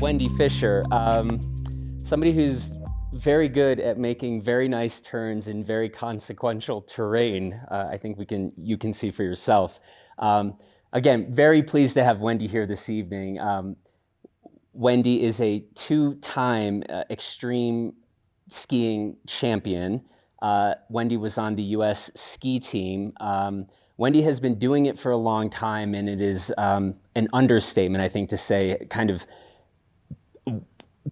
Wendy Fisher, somebody who's very good at making very nice turns in very consequential terrain. I think you can see for yourself. Again, very pleased to have Wendy here this evening. Wendy is a two-time extreme skiing champion. Wendy was on the U.S. ski team. Wendy has been doing it for a long time, and it is an understatement, I think, to say kind of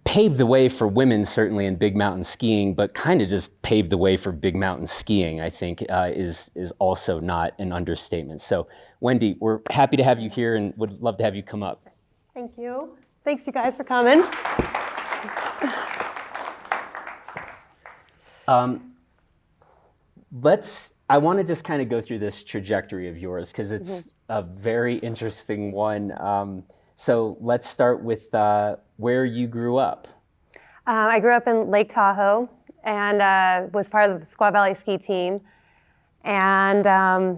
paved the way for women, certainly in big mountain skiing, but kind of just paved the way for big mountain skiing, I think, is also not an understatement. So, Wendy, we're happy to have you here and would love to have you come up. Thank you. Thanks, you guys, for coming. I want to just kind of go through this trajectory of yours because it's a very interesting one. So let's start with where you grew up. I grew up in Lake Tahoe and was part of the Squaw Valley ski team and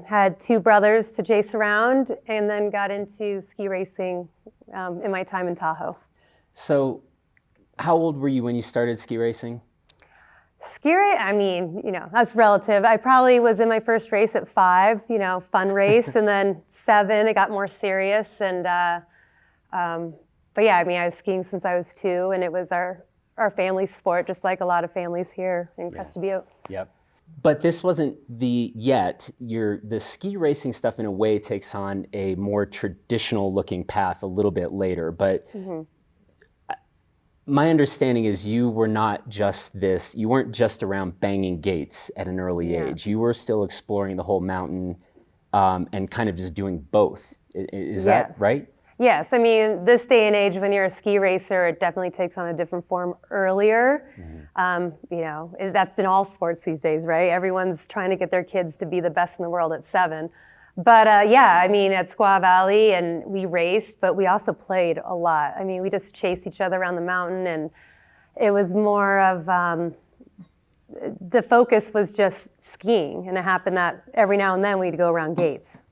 had two brothers to chase around and then got into ski racing in my time in Tahoe. So how old were you when you started ski racing? I mean, that's relative. I probably was in my first race at 5, fun race, and then 7, it got more serious. And but yeah, I mean, I was skiing since I was 2, and it was our family sport, just like a lot of families here in Crested Butte. Yep. But this wasn't the ski racing stuff in a way takes on a more traditional looking path a little bit later. But my understanding is you weren't just around banging gates at an early age. You were still exploring the whole mountain and kind of just doing both. Is that right? Yes. I mean, this day and age, when you're a ski racer, it definitely takes on a different form earlier. That's in all sports these days, right? Everyone's trying to get their kids to be the best in the world at 7. But I mean, at Squaw Valley, and we raced, but we also played a lot. I mean, we just chased each other around the mountain, and it was more of, the focus was just skiing, and it happened that every now and then we'd go around gates.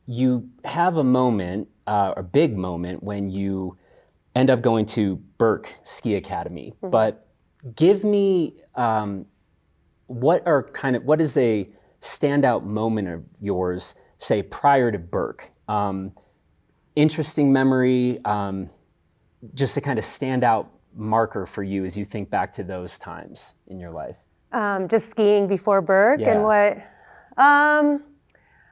You have a moment, a big moment, when you end up going to Burke Ski Academy. But give me, what is a standout moment of yours, say, prior to Burke? Interesting memory, just a kind of standout marker for you as you think back to those times in your life. Just skiing before Burke and what,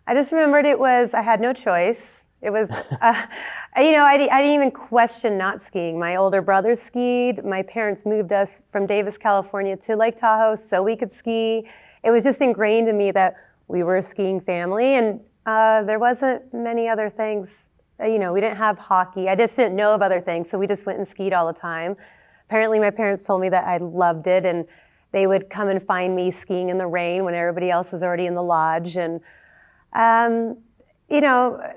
I just remembered I had no choice. It was, I didn't even question not skiing. My older brother skied. My parents moved us from Davis, California to Lake Tahoe so we could ski. It was just ingrained in me that we were a skiing family, and there wasn't many other things. We didn't have hockey. I just didn't know of other things, so we just went and skied all the time. Apparently, my parents told me that I loved it, and they would come and find me skiing in the rain when everybody else was already in the lodge. And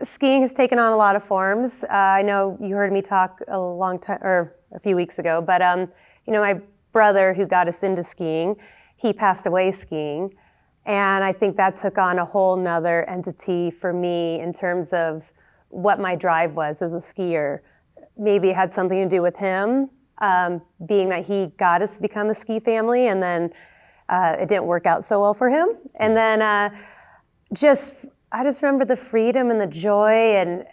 skiing has taken on a lot of forms. I know you heard me talk a few weeks ago, but my brother who got us into skiing, he passed away skiing. And I think that took on a whole nother entity for me in terms of what my drive was as a skier. Maybe it had something to do with him, being that he got us to become a ski family, and then it didn't work out so well for him. And then I just remember the freedom and the joy, and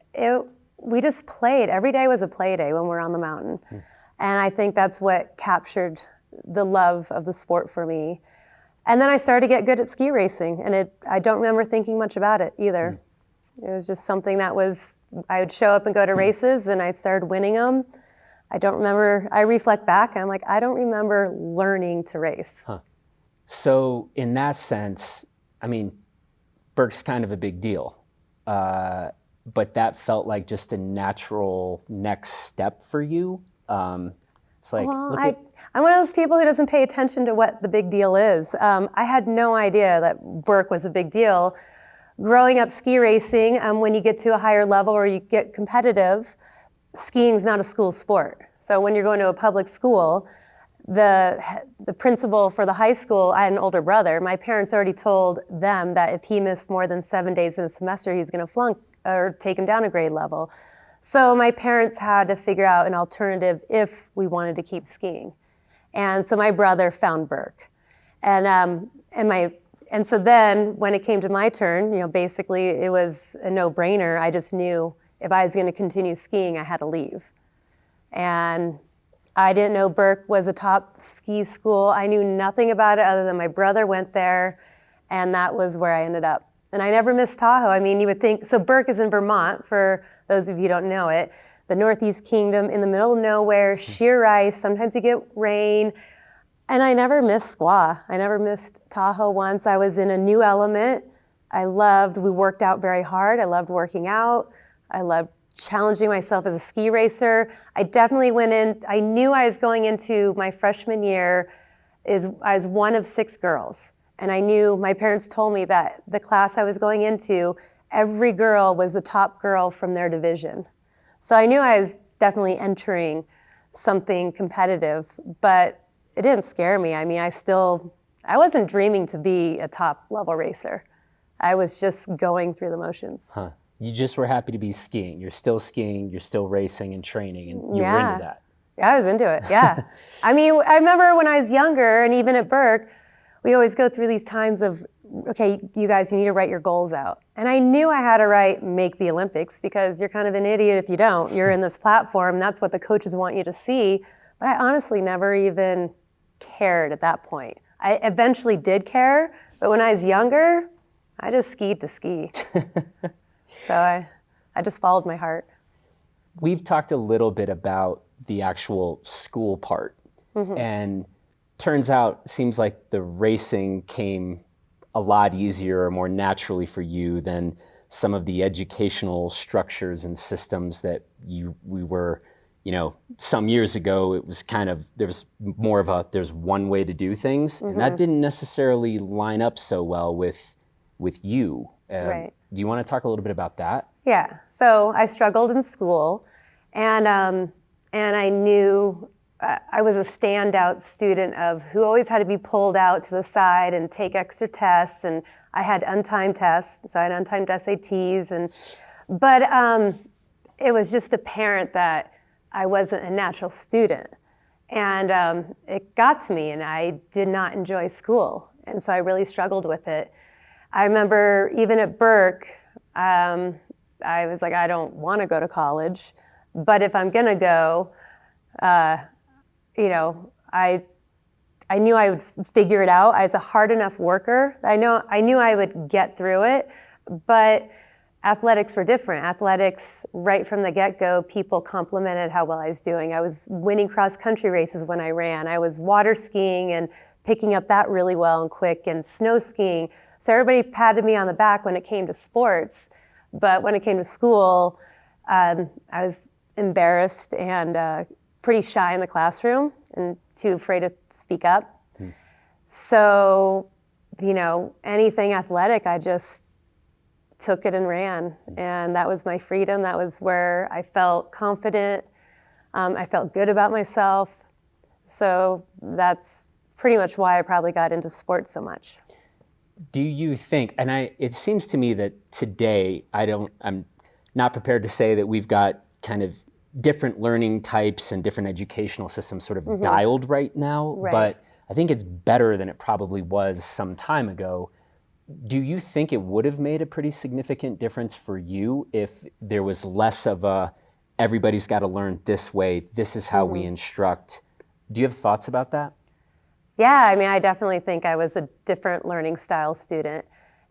we just played. Every day was a play day when we were on the mountain. And I think that's what captured the love of the sport for me. And then I started to get good at ski racing, and I don't remember thinking much about it either. It was just something I would show up and go to races, and I started winning them. I reflect back, and I'm like, I don't remember learning to race. So in that sense, I mean, Burke's kind of a big deal, but that felt like just a natural next step for you. It's like, I'm one of those people who doesn't pay attention to what the big deal is. I had no idea that Burke was a big deal. Growing up ski racing, when you get to a higher level or you get competitive, skiing's not a school sport. So when you're going to a public school, the principal for the high school, I had an older brother, my parents already told them that if he missed more than 7 days in a semester, he's going to flunk or take him down a grade level. So my parents had to figure out an alternative if we wanted to keep skiing. And so my brother found Burke. And so then when it came to my turn, basically it was a no-brainer. I just knew if I was going to continue skiing, I had to leave. And I didn't know Burke was a top ski school. I knew nothing about it other than my brother went there, and that was where I ended up. And I never missed Tahoe. I mean, you would think, so Burke is in Vermont, for those of you who don't know it, the Northeast Kingdom, in the middle of nowhere, sheer ice, sometimes you get rain. And I never missed squaw. I never missed Tahoe once. I was in a new element. We worked out very hard. I loved working out. I loved challenging myself as a ski racer. I definitely went in, I knew I was going into my freshman year, I was one of 6 girls. And I knew, my parents told me that the class I was going into, every girl was the top girl from their division. So I knew I was definitely entering something competitive, but it didn't scare me. I mean, I wasn't dreaming to be a top level racer. I was just going through the motions. Huh. You just were happy to be skiing. You're still skiing, you're still racing and training, and you were into that. Yeah, I was into it, yeah. I mean, I remember when I was younger, and even at Burke, we always go through these times of, okay, you guys, you need to write your goals out. And I knew I had to write, make the Olympics, because you're kind of an idiot if you don't. You're in this platform, and that's what the coaches want you to see. But I honestly never even cared at that point. I eventually did care, but when I was younger, I just skied to ski. So I just followed my heart. We've talked a little bit about the actual school part, and turns out, seems like the racing came a lot easier or more naturally for you than some of the educational structures and systems that we were, some years ago. It was kind of, there's more of there's one way to do things, and that didn't necessarily line up so well with you. Right. Do you want to talk a little bit about that? Yeah. So I struggled in school, and I knew I was a standout student who always had to be pulled out to the side and take extra tests, and I had untimed tests, so I had untimed SATs, but it was just apparent that I wasn't a natural student, and it got to me, and I did not enjoy school, and so I really struggled with it. I remember even at Burke, I was like, I don't want to go to college, but if I'm gonna go, I knew I would figure it out. I was a hard enough worker. I knew I would get through it, but athletics were different. Athletics, right from the get-go, people complimented how well I was doing. I was winning cross-country races when I ran. I was water skiing and picking up that really well and quick, and snow skiing. So everybody patted me on the back when it came to sports, but when it came to school, I was embarrassed and pretty shy in the classroom and too afraid to speak up. So, anything athletic, I just took it and ran, and that was my freedom. That was where I felt confident. I felt good about myself. So that's pretty much why I probably got into sports so much. Do you think, and it seems to me that today, I'm not prepared to say that we've got kind of different learning types and different educational systems sort of dialed right now, but I think it's better than it probably was some time ago. Do you think it would have made a pretty significant difference for you if there was less of everybody's got to learn this way, this is how we instruct? Do you have thoughts about that? Yeah, I mean, I definitely think I was a different learning style student.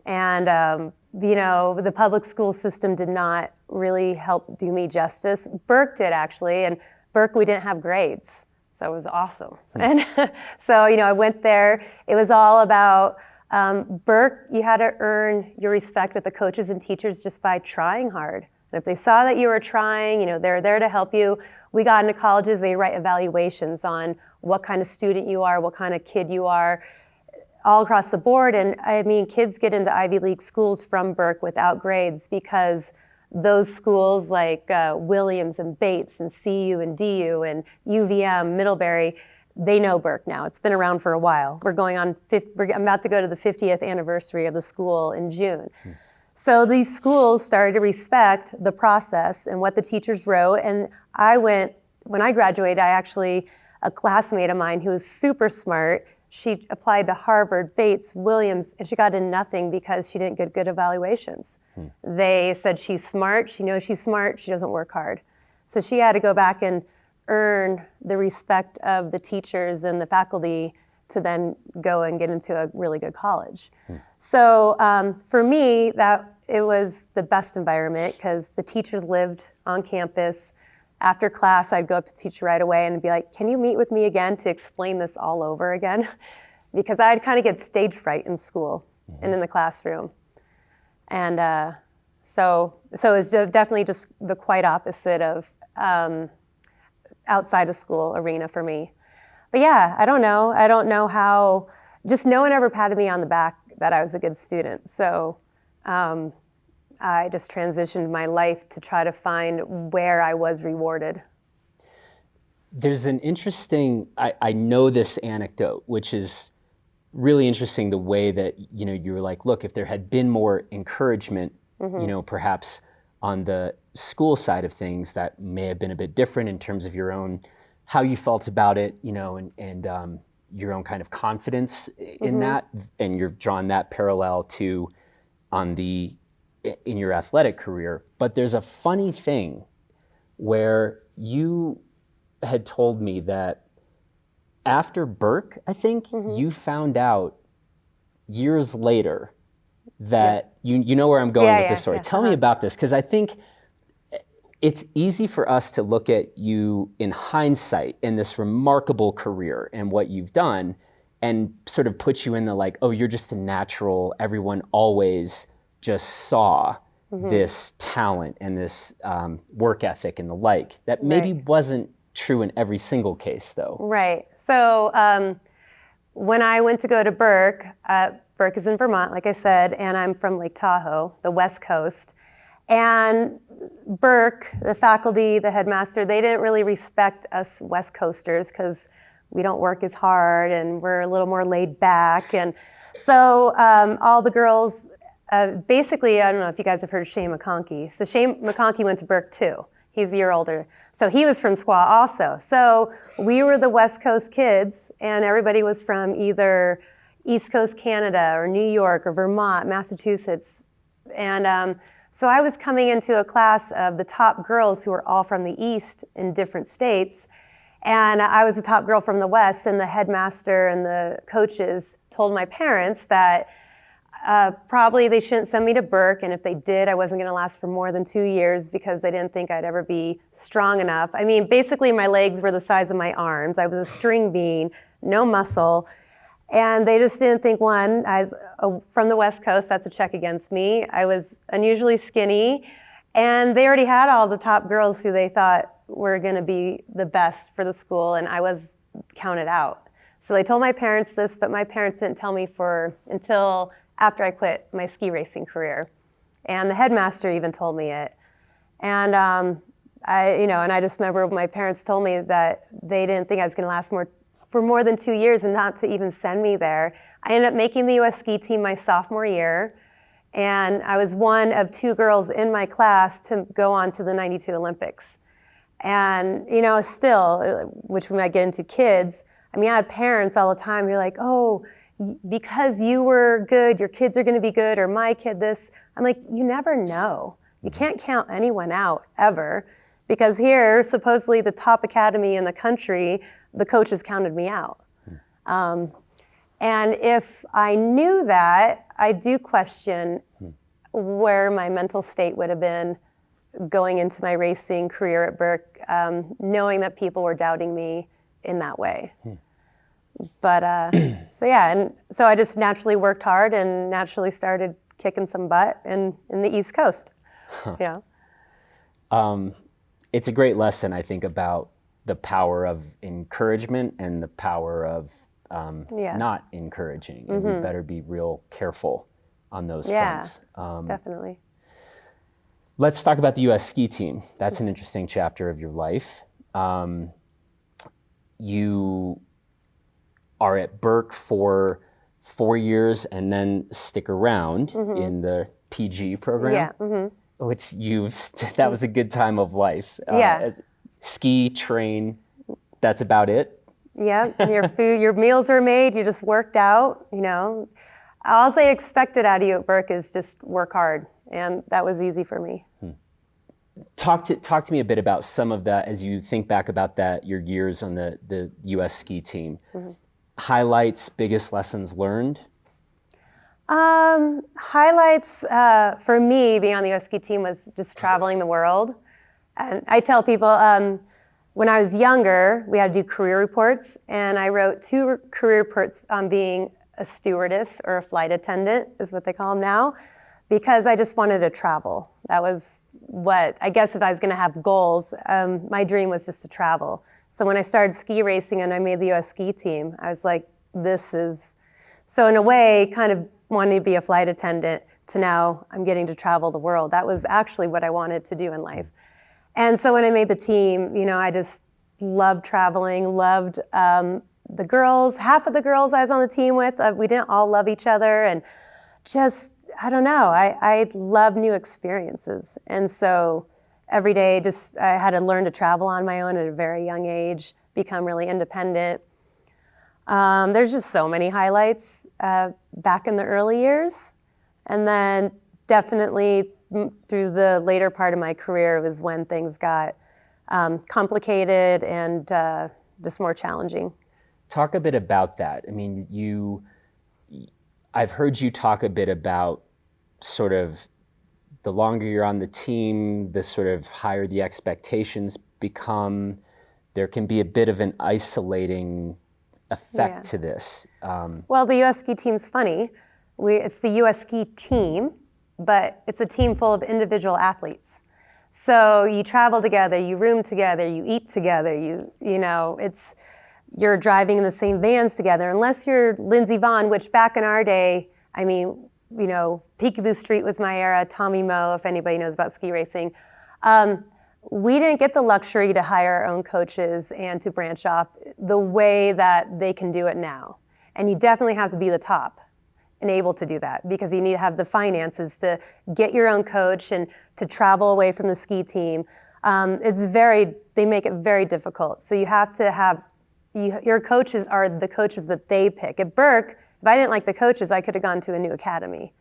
And, the public school system did not really help do me justice. Burke did, actually. And Burke, we didn't have grades. So it was awesome. And so, I went there. It was all about Burke, you had to earn your respect with the coaches and teachers just by trying hard. And if they saw that you were trying, they're there to help you. We got into colleges, they write evaluations on what kind of student you are, what kind of kid you are, all across the board. And I mean, kids get into Ivy League schools from Burke without grades because those schools like Williams and Bates and CU and DU and UVM, Middlebury, they know Burke now. It's been around for a while. I'm about to go to the 50th anniversary of the school in June. So these schools started to respect the process and what the teachers wrote. And when I graduated, a classmate of mine who was super smart, she applied to Harvard, Bates, Williams, and she got in nothing because she didn't get good evaluations. They said she's smart, she knows she's smart, she doesn't work hard. So she had to go back and earn the respect of the teachers and the faculty to then go and get into a really good college. So for me, it was the best environment because the teachers lived on campus. After class, I'd go up to the teacher right away and be like, can you meet with me again to explain this all over again? Because I'd kind of get stage fright in school and in the classroom. And so it was definitely just the quite opposite of outside of school arena for me. But yeah, I don't know how, just no one ever patted me on the back that I was a good student. So I just transitioned my life to try to find where I was rewarded. There's an interesting, I know this anecdote, which is really interesting, the way that, you were like, look, if there had been more encouragement, perhaps on the school side of things, that may have been a bit different in terms of your own, how you felt about it, and your own kind of confidence in that, and you're drawing that parallel to in your athletic career. But there's a funny thing where you had told me that after Burke, I think, you found out years later that you know where I'm going with this story. Tell me about this, because I think it's easy for us to look at you in hindsight in this remarkable career and what you've done and sort of put you in the like, oh, you're just a natural, everyone always just saw this talent and this work ethic and the like. That maybe wasn't true in every single case, though. Right. So when I went to go to Burke, Burke is in Vermont, like I said, and I'm from Lake Tahoe, the West Coast. And Burke, the faculty, the headmaster, they didn't really respect us West Coasters because we don't work as hard and we're a little more laid back. And so all the girls, basically, I don't know if you guys have heard of Shane McConkey. So Shane McConkey went to Burke too. He's a year older. So he was from Squaw also. So we were the West Coast kids, and everybody was from either East Coast Canada or New York or Vermont, Massachusetts. And so I was coming into a class of the top girls who were all from the East in different states. And I was the top girl from the West, and the headmaster and the coaches told my parents that probably they shouldn't send me to Burke, and if they did, I wasn't going to last for more than 2 years because they didn't think I'd ever be strong enough. I mean, basically my legs were the size of my arms. I was a string bean, no muscle, and they just didn't think, one, I was from the West Coast, that's a check against me. I was unusually skinny, and they already had all the top girls who they thought were going to be the best for the school, and I was counted out. So they told my parents this, but my parents didn't tell me until after I quit my ski racing career. And the headmaster even told me it. And I just remember my parents told me that they didn't think I was gonna last for more than 2 years and not to even send me there. I ended up making the US ski team my sophomore year. And I was one of 2 girls in my class to go on to the 92 Olympics. And, still, which we might get into kids, I mean, I had parents all the time who are like, oh, because you were good, your kids are going to be good, or my kid this. I'm like, you never know. You can't count anyone out ever, because here, supposedly the top academy in the country, the coaches counted me out. And if I knew that, I do question where my mental state would have been going into my racing career at Burke, knowing that people were doubting me in that way. But and so I just naturally worked hard and naturally started kicking some butt in the East Coast. It's a great lesson, I think, about the power of encouragement and the power of not encouraging. And we better be real careful on those fronts. Definitely. Let's talk about the U.S. ski team. That's an interesting chapter of your life. You are at Burke for 4 years and then stick around in the PG program. Yeah. Mm-hmm. Which that was a good time of life. As ski, train, that's about it. Yeah, your food, your meals were made, you just worked out, All they expected out of you at Burke is just work hard, and that was easy for me. Talk to me a bit about some of that as you think back about that, your years on the U.S. ski team. Mm-hmm. Highlights, biggest lessons learned? Highlights for me being on the U.S. ski team was just traveling the world. And I tell people, when I was younger, we had to do career reports, and I wrote 2 career reports on being a stewardess or a flight attendant, is what they call them now, because I just wanted to travel. That was what, I guess if I was going to have goals, my dream was just to travel. So when I started ski racing and I made the U.S. ski team, I was like, so in a way, kind of wanting to be a flight attendant to now I'm getting to travel the world. That was actually what I wanted to do in life. And so when I made the team, I just loved traveling, loved the girls. Half of the girls I was on the team with, we didn't all love each other, and just, I don't know, I love new experiences. And so every day I had to learn to travel on my own at a very young age, become really independent. There's just so many highlights back in the early years. And then definitely through the later part of my career was when things got complicated and just more challenging. Talk a bit about that. I mean, I've heard you talk a bit about sort of the longer you're on the team, the sort of higher the expectations become. There can be a bit of an isolating effect to this. Well, the U.S. ski team's funny. It's the U.S. ski team, but it's a team full of individual athletes. So you travel together, you room together, you eat together, you're driving in the same vans together, unless you're Lindsey Vonn, which back in our day, Peekaboo Street was my era, Tommy Moe, if anybody knows about ski racing. We didn't get the luxury to hire our own coaches and to branch off the way that they can do it now. And you definitely have to be the top and able to do that, because you need to have the finances to get your own coach and to travel away from the ski team. They make it very difficult. So you have to have, your coaches are the coaches that they pick. At Burke, if I didn't like the coaches, I could have gone to a new academy,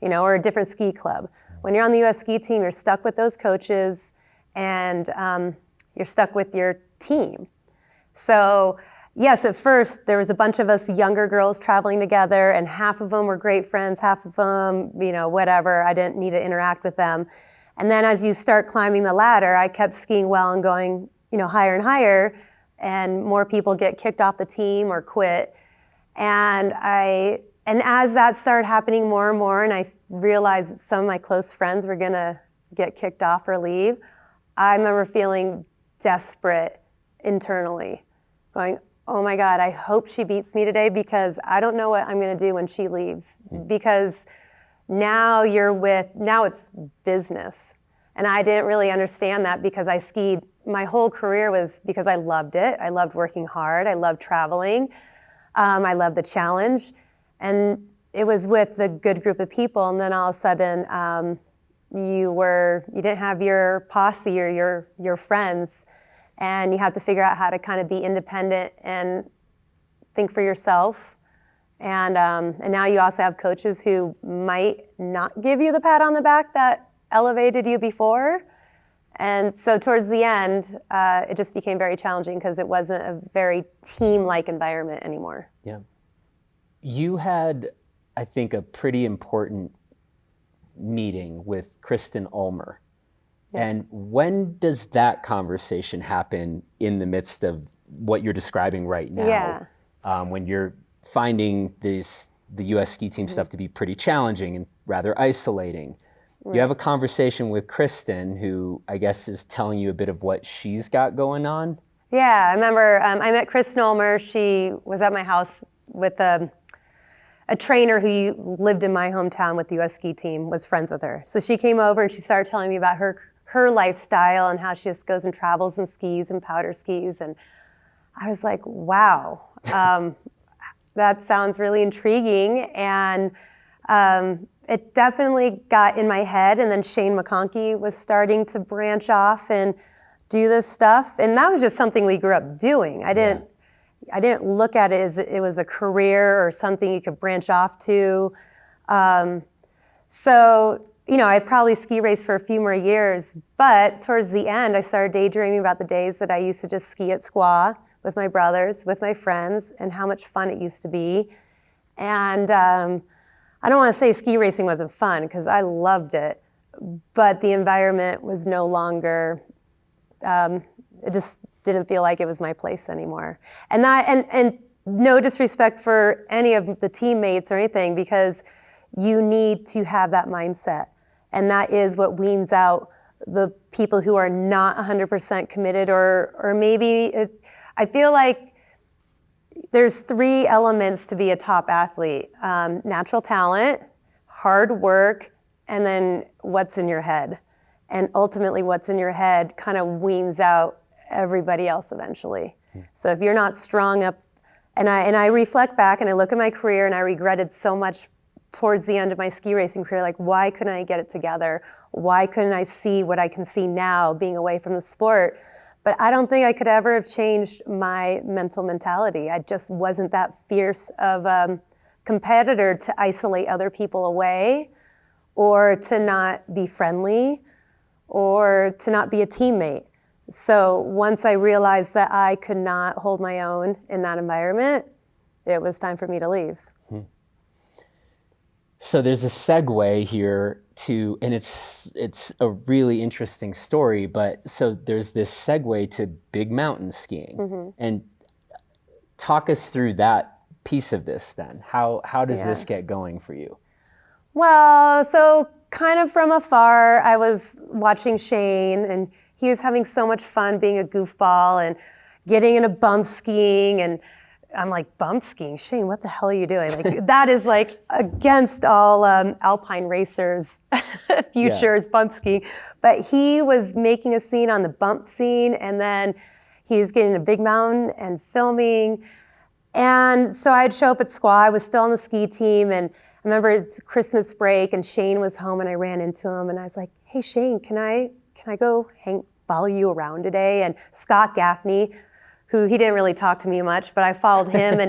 or a different ski club. When you're on the U.S. ski team, you're stuck with those coaches, and you're stuck with your team. So yes, at first there was a bunch of us younger girls traveling together, and half of them were great friends, half of them, whatever, I didn't need to interact with them. And then as you start climbing the ladder, I kept skiing well and going, higher and higher, and more people get kicked off the team or quit. And as that started happening more and more, and I realized some of my close friends were gonna get kicked off or leave, I remember feeling desperate internally, going, oh my God, I hope she beats me today, because I don't know what I'm gonna do when she leaves. Because now it's business. And I didn't really understand that, because I skied, my whole career was because I loved it. I loved working hard, I loved traveling, I loved the challenge. And it was with a good group of people, and then all of a sudden, you didn't have your posse or your friends, and you have to figure out how to kind of be independent and think for yourself. And now you also have coaches who might not give you the pat on the back that elevated you before. And so towards the end, it just became very challenging, because it wasn't a very team-like environment anymore. Yeah. You had, I think, a pretty important meeting with Kristen Ulmer. Yeah. And when does that conversation happen in the midst of what you're describing right now? Yeah. When you're finding the U.S. ski team stuff to be pretty challenging and rather isolating. Right. You have a conversation with Kristen, who I guess is telling you a bit of what she's got going on. Yeah, I remember I met Kristen Ulmer. She was at my house with a trainer who lived in my hometown with the U.S. ski team, was friends with her. So she came over and she started telling me about her lifestyle and how she just goes and travels and skis and powder skis. And I was like, wow, that sounds really intriguing. And it definitely got in my head, and then Shane McConkey was starting to branch off and do this stuff, and that was just something we grew up doing. I didn't look at it as it was a career or something you could branch off to. So, I probably ski raced for a few more years, but towards the end, I started daydreaming about the days that I used to just ski at Squaw with my brothers, with my friends, and how much fun it used to be. And I don't want to say ski racing wasn't fun, because I loved it, but the environment was no longer, it just didn't feel like it was my place anymore. And no disrespect for any of the teammates or anything, because you need to have that mindset. And that is what weans out the people who are not 100% committed, or maybe I feel like there's 3 elements to be a top athlete: natural talent, hard work, and then what's in your head. And ultimately what's in your head kind of weans out everybody else eventually. So if you're not strong up, and I reflect back and I look at my career, and I regretted so much towards the end of my ski racing career, like, why couldn't I get it together? Why couldn't I see what I can see now being away from the sport? But I don't think I could ever have changed my mental mentality. I just wasn't that fierce of a competitor to isolate other people away, or to not be friendly, or to not be a teammate. So once I realized that I could not hold my own in that environment, it was time for me to leave. So there's a segue here to, and it's a really interesting story, but so there's this segue to big mountain skiing. And talk us through that piece of this then. How does this get going for you? Well, so kind of from afar, I was watching Shane, and he was having so much fun being a goofball and getting into bump skiing, and I'm like, bump skiing? Shane, what the hell are you doing? Like, that is like against all alpine racers' futures, bump skiing. But he was making a scene on the bump scene, and then he was getting a big mountain and filming. And so I'd show up at Squaw. I was still on the ski team, and I remember it's Christmas break, and Shane was home, and I ran into him, and I was like, hey, Shane, can I go follow you around today? And Scott Gaffney, who he didn't really talk to me much, but I followed him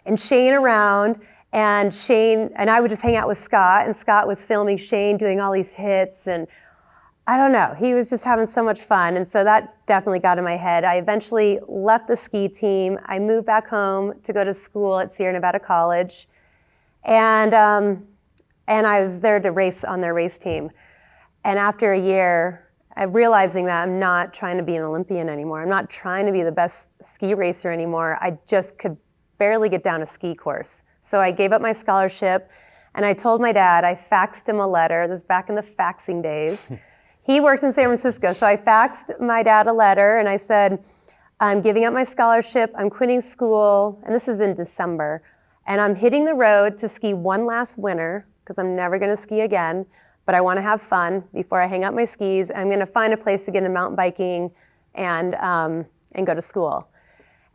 and Shane around, and Shane and I would just hang out with Scott, and Scott was filming Shane doing all these hits, and I don't know, he was just having so much fun, and so that definitely got in my head. I eventually left the ski team. I moved back home to go to school at Sierra Nevada College, and I was there to race on their race team. And after a year, I'm realizing that I'm not trying to be an Olympian anymore. I'm not trying to be the best ski racer anymore. I just could barely get down a ski course. So I gave up my scholarship, and I told my dad, I faxed him a letter. This is back in the faxing days. He worked in San Francisco, so I faxed my dad a letter, and I said, I'm giving up my scholarship, I'm quitting school, and this is in December, and I'm hitting the road to ski one last winter, because I'm never gonna ski again, but I want to have fun before I hang up my skis. I'm going to find a place to get into mountain biking and go to school.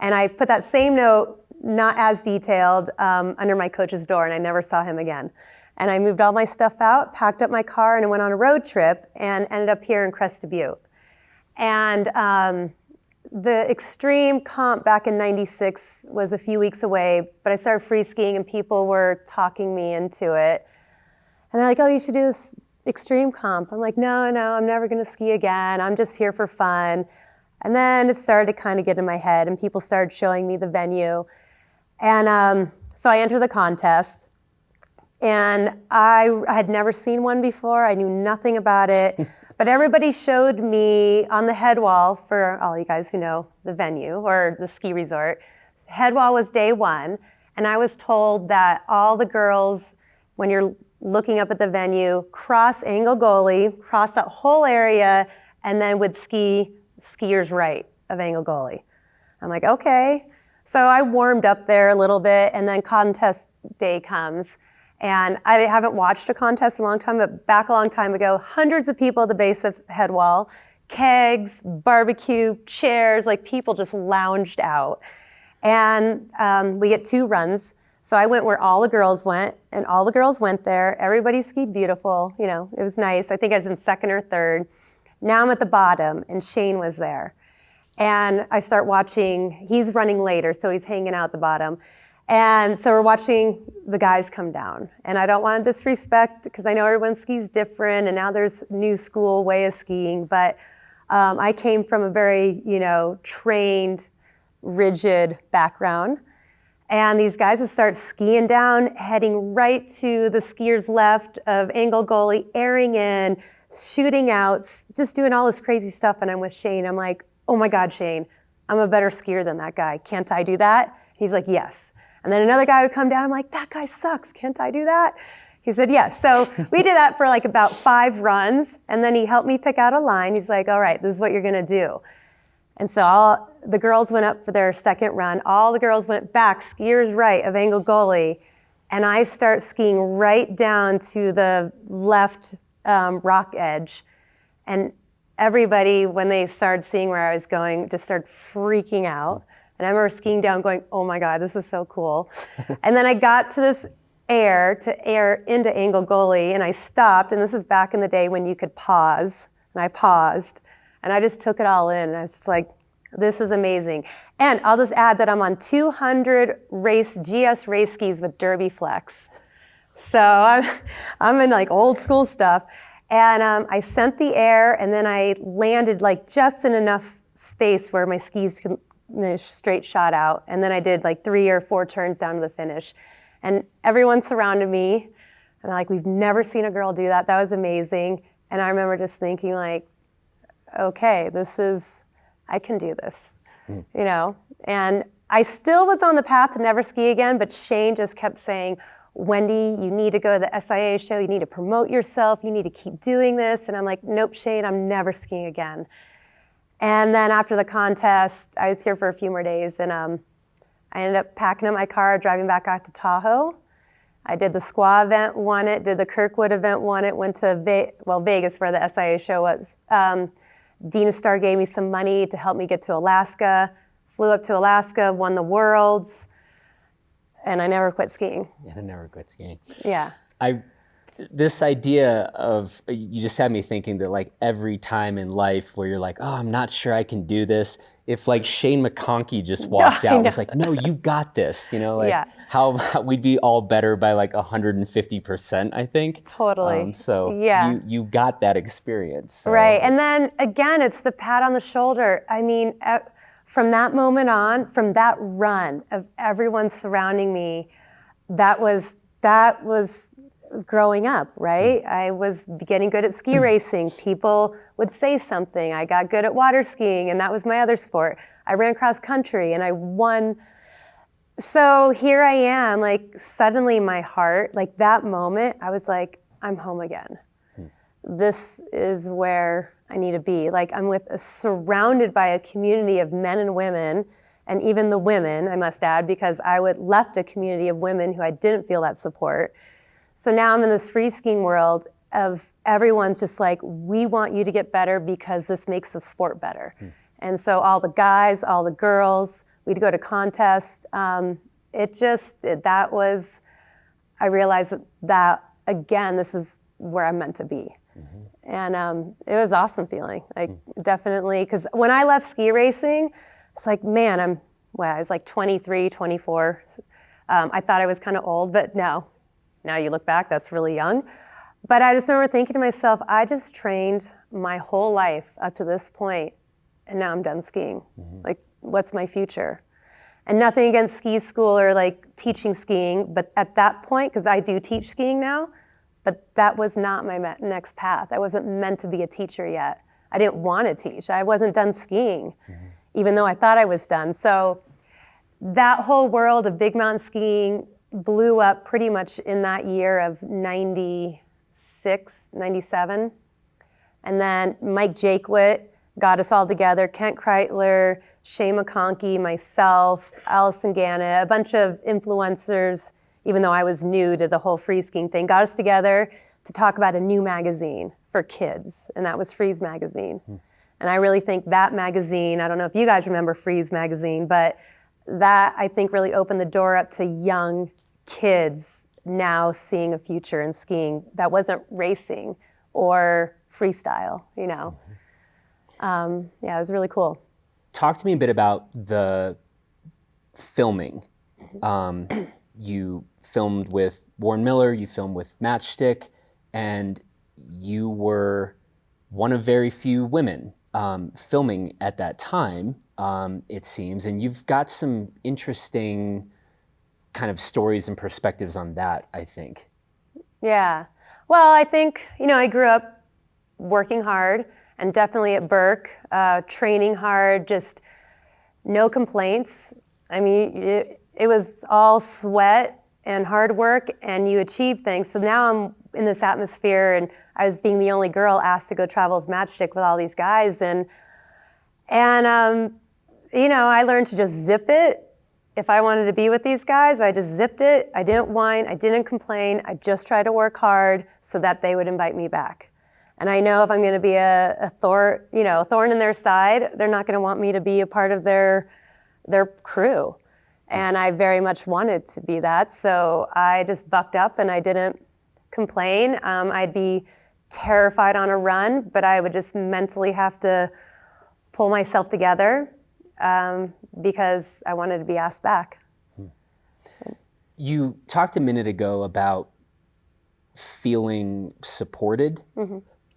And I put that same note, not as detailed, under my coach's door, and I never saw him again. And I moved all my stuff out, packed up my car, and I went on a road trip and ended up here in Crested Butte. And the extreme comp back in '96 was a few weeks away, but I started free skiing, and people were talking me into it. And they're like, oh, you should do this extreme comp. I'm like, no, I'm never gonna ski again. I'm just here for fun. And then it started to kind of get in my head, and people started showing me the venue. And so I entered the contest, and I had never seen one before. I knew nothing about it, but everybody showed me on the head wall, for all you guys who know the venue or the ski resort. Head wall was day one, and I was told that all the girls, when you're looking up at the venue, cross angle goalie, cross that whole area, and then would ski skier's right of angle goalie. I'm like, okay. So I warmed up there a little bit, and then contest day comes. And I haven't watched a contest in a long time, but back a long time ago, hundreds of people at the base of head wall, kegs, barbecue, chairs, like people just lounged out. And we get 2 runs. So I went where all the girls went, and all the girls went there. Everybody skied beautiful. You know, it was nice. I think I was in second or third. Now I'm at the bottom, and Shane was there. And I start watching, he's running later, so he's hanging out at the bottom. And so we're watching the guys come down. And I don't want to disrespect, because I know everyone skis different, and now there's new school way of skiing. But I came from a very, you know, trained, rigid background. And these guys would start skiing down, heading right to the skier's left of angle goalie, airing in, shooting out, just doing all this crazy stuff. And I'm with Shane. I'm like, oh my God, Shane, I'm a better skier than that guy. Can't I do that? He's like, yes. And then another guy would come down. I'm like, that guy sucks. Can't I do that? He said, yes. So we did that for like about 5 runs. And then he helped me pick out a line. He's like, all right, this is what you're going to do. And so all the girls went up for their second run. All the girls went back, skiers right of angle goalie. And I start skiing right down to the left rock edge. And everybody, when they started seeing where I was going, just started freaking out. And I remember skiing down going, oh my God, this is so cool. And then I got to this air into angle goalie, and I stopped. And this is back in the day when you could pause. And I paused. And I just took it all in, and I was just like, this is amazing. And I'll just add that I'm on 200 GS race skis with Derby Flex. So I'm in like old school stuff. And I sent the air, and then I landed like just in enough space where my skis can straight shot out. And then I did like 3 or 4 turns down to the finish. And everyone surrounded me, and they're like, we've never seen a girl do that. That was amazing. And I remember just thinking like, okay, I can do this, you know? And I still was on the path to never ski again, but Shane just kept saying, Wendy, you need to go to the SIA show, you need to promote yourself, you need to keep doing this. And I'm like, nope, Shane, I'm never skiing again. And then after the contest, I was here for a few more days, and I ended up packing up my car, driving back out to Tahoe. I did the Squaw event, won it, did the Kirkwood event, won it, went to Vegas where the SIA show was. Dina Star gave me some money to help me get to Alaska, flew up to Alaska, won the Worlds, and I never quit skiing. Yeah, I never quit skiing. Yeah. This idea of, you just had me thinking that like every time in life where you're like, oh, I'm not sure I can do this, if like Shane McConkey just walked out and was like, no, you got this, you know, like yeah. how we'd be all better by like 150%, I think. Totally. So yeah. you got that experience. So. Right. And then again, it's the pat on the shoulder. I mean, from that moment on, from that run of everyone surrounding me, that was growing up, right? I was getting good at ski racing. People would say something. I got good at water skiing, and that was my other sport. I ran cross country, and I won. So here I am, like suddenly my heart, like that moment, I was like, I'm home again. This is where I need to be. Like I'm surrounded by a community of men and women, and even the women, I must add, because I left a community of women who I didn't feel that support. So now I'm in this free skiing world of everyone's just like, we want you to get better because this makes the sport better. And so all the guys, all the girls, we'd go to contests. I realized that again, this is where I'm meant to be. And it was an awesome feeling, like definitely, because when I left ski racing, it's like, man, I was like 23, 24. I thought I was kind of old, but no. Now you look back, that's really young. But I just remember thinking to myself, I just trained my whole life up to this point, and now I'm done skiing. Like, what's my future? And nothing against ski school or like teaching skiing, but at that point, because I do teach skiing now, but that was not my next path. I wasn't meant to be a teacher yet. I didn't want to teach. I wasn't done skiing, even though I thought I was done. So that whole world of big mountain skiing blew up pretty much in that year of 96, 97. And then Mike Jakewit got us all together, Kent Kreitler, Shane McConkey, myself, Allison Ganna, a bunch of influencers, even though I was new to the whole free skiing thing, got us together to talk about a new magazine for kids, and that was Freeze Magazine. And I really think that magazine, I don't know if you guys remember Freeze Magazine, but that I think really opened the door up to young kids now seeing a future in skiing that wasn't racing or freestyle, you know. Yeah, it was really cool. Talk to me a bit about the filming. You filmed with Warren Miller, you filmed with Matchstick, and you were one of very few women filming at that time, it seems, and you've got some interesting kind of stories and perspectives on that, I think. Yeah. Well, I think, you know, I grew up working hard and definitely at Burke, training hard, just no complaints. I mean, it was all sweat and hard work, and you achieve things. So now I'm in this atmosphere, and I was being the only girl asked to go travel with Matchstick with all these guys, and you know, I learned to just zip it. If I wanted to be with these guys, I just zipped it. I didn't whine, I didn't complain. I just tried to work hard so that they would invite me back. And I know if I'm going to be a thorn in their side, they're not going to want me to be a part of their crew. And I very much wanted to be that, so I just bucked up and I didn't complain. I'd be terrified on a run, but I would just mentally have to pull myself together because I wanted to be asked back. You talked a minute ago about feeling supported,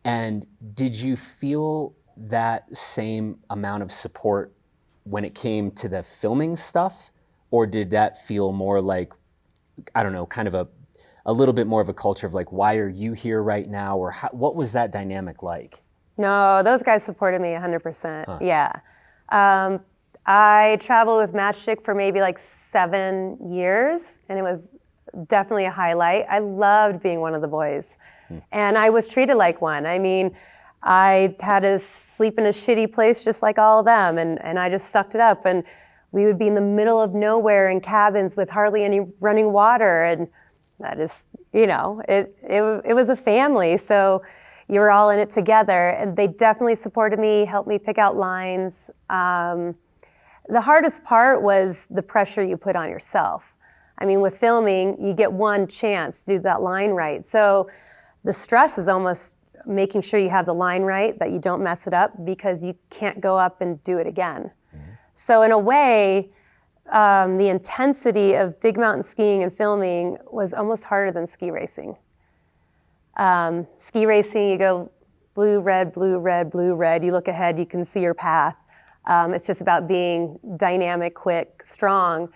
and did you feel that same amount of support when it came to the filming stuff? Or did that feel more like, I don't know, kind of a little bit more of a culture of like, why are you here right now? Or what was that dynamic like? No, those guys supported me 100%. Yeah. I traveled with Matchstick for maybe like 7 years, and it was definitely a highlight. I loved being one of the boys, and I was treated like one. I mean, I had to sleep in a shitty place just like all of them, and I just sucked it up. And we would be in the middle of nowhere in cabins with hardly any running water, and that is, you know, it was a family, so you were all in it together. And they definitely supported me, helped me pick out lines. The hardest part was the pressure you put on yourself. I mean, with filming, you get one chance to do that line right. So the stress is almost making sure you have the line right, that you don't mess it up, because you can't go up and do it again. So in a way, the intensity of big mountain skiing and filming was almost harder than ski racing. Ski racing, you go blue, red, blue, red, blue, red. You look ahead, you can see your path. It's just about being dynamic, quick, strong.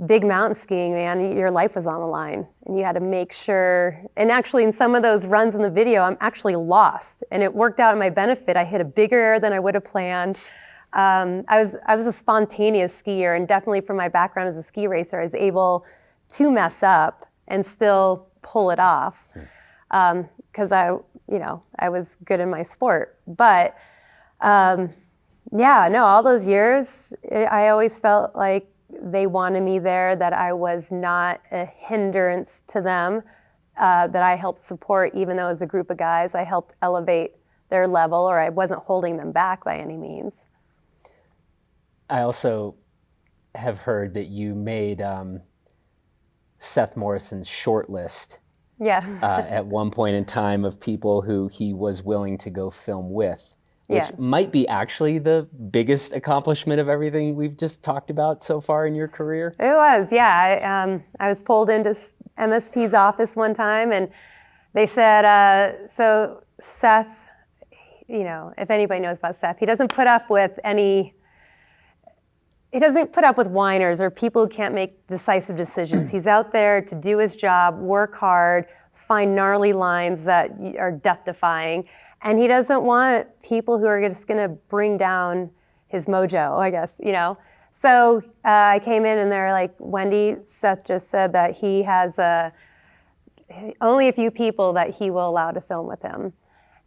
Big mountain skiing, man, your life was on the line, and you had to make sure. And actually, in some of those runs in the video, I'm actually lost, and it worked out in my benefit. I hit a bigger air than I would have planned. I was a spontaneous skier, and definitely from my background as a ski racer, I was able to mess up and still pull it off because I was good in my sport. But yeah, no, all those years, I always felt like they wanted me there, that I was not a hindrance to them, that I helped support, even though as a group of guys, I helped elevate their level, or I wasn't holding them back by any means. I also have heard that you made Seth Morrison's short list at one point in time of people who he was willing to go film with, which might be actually the biggest accomplishment of everything we've just talked about so far in your career. It was, yeah. I was pulled into MSP's office one time, and they said, so Seth, you know, if anybody knows about Seth, he doesn't put up with whiners or people who can't make decisive decisions. He's out there to do his job, work hard, find gnarly lines that are death-defying, and he doesn't want people who are just going to bring down his mojo, I guess, you know. So I came in, and they're like, Wendy, Seth just said that he has only a few people that he will allow to film with him.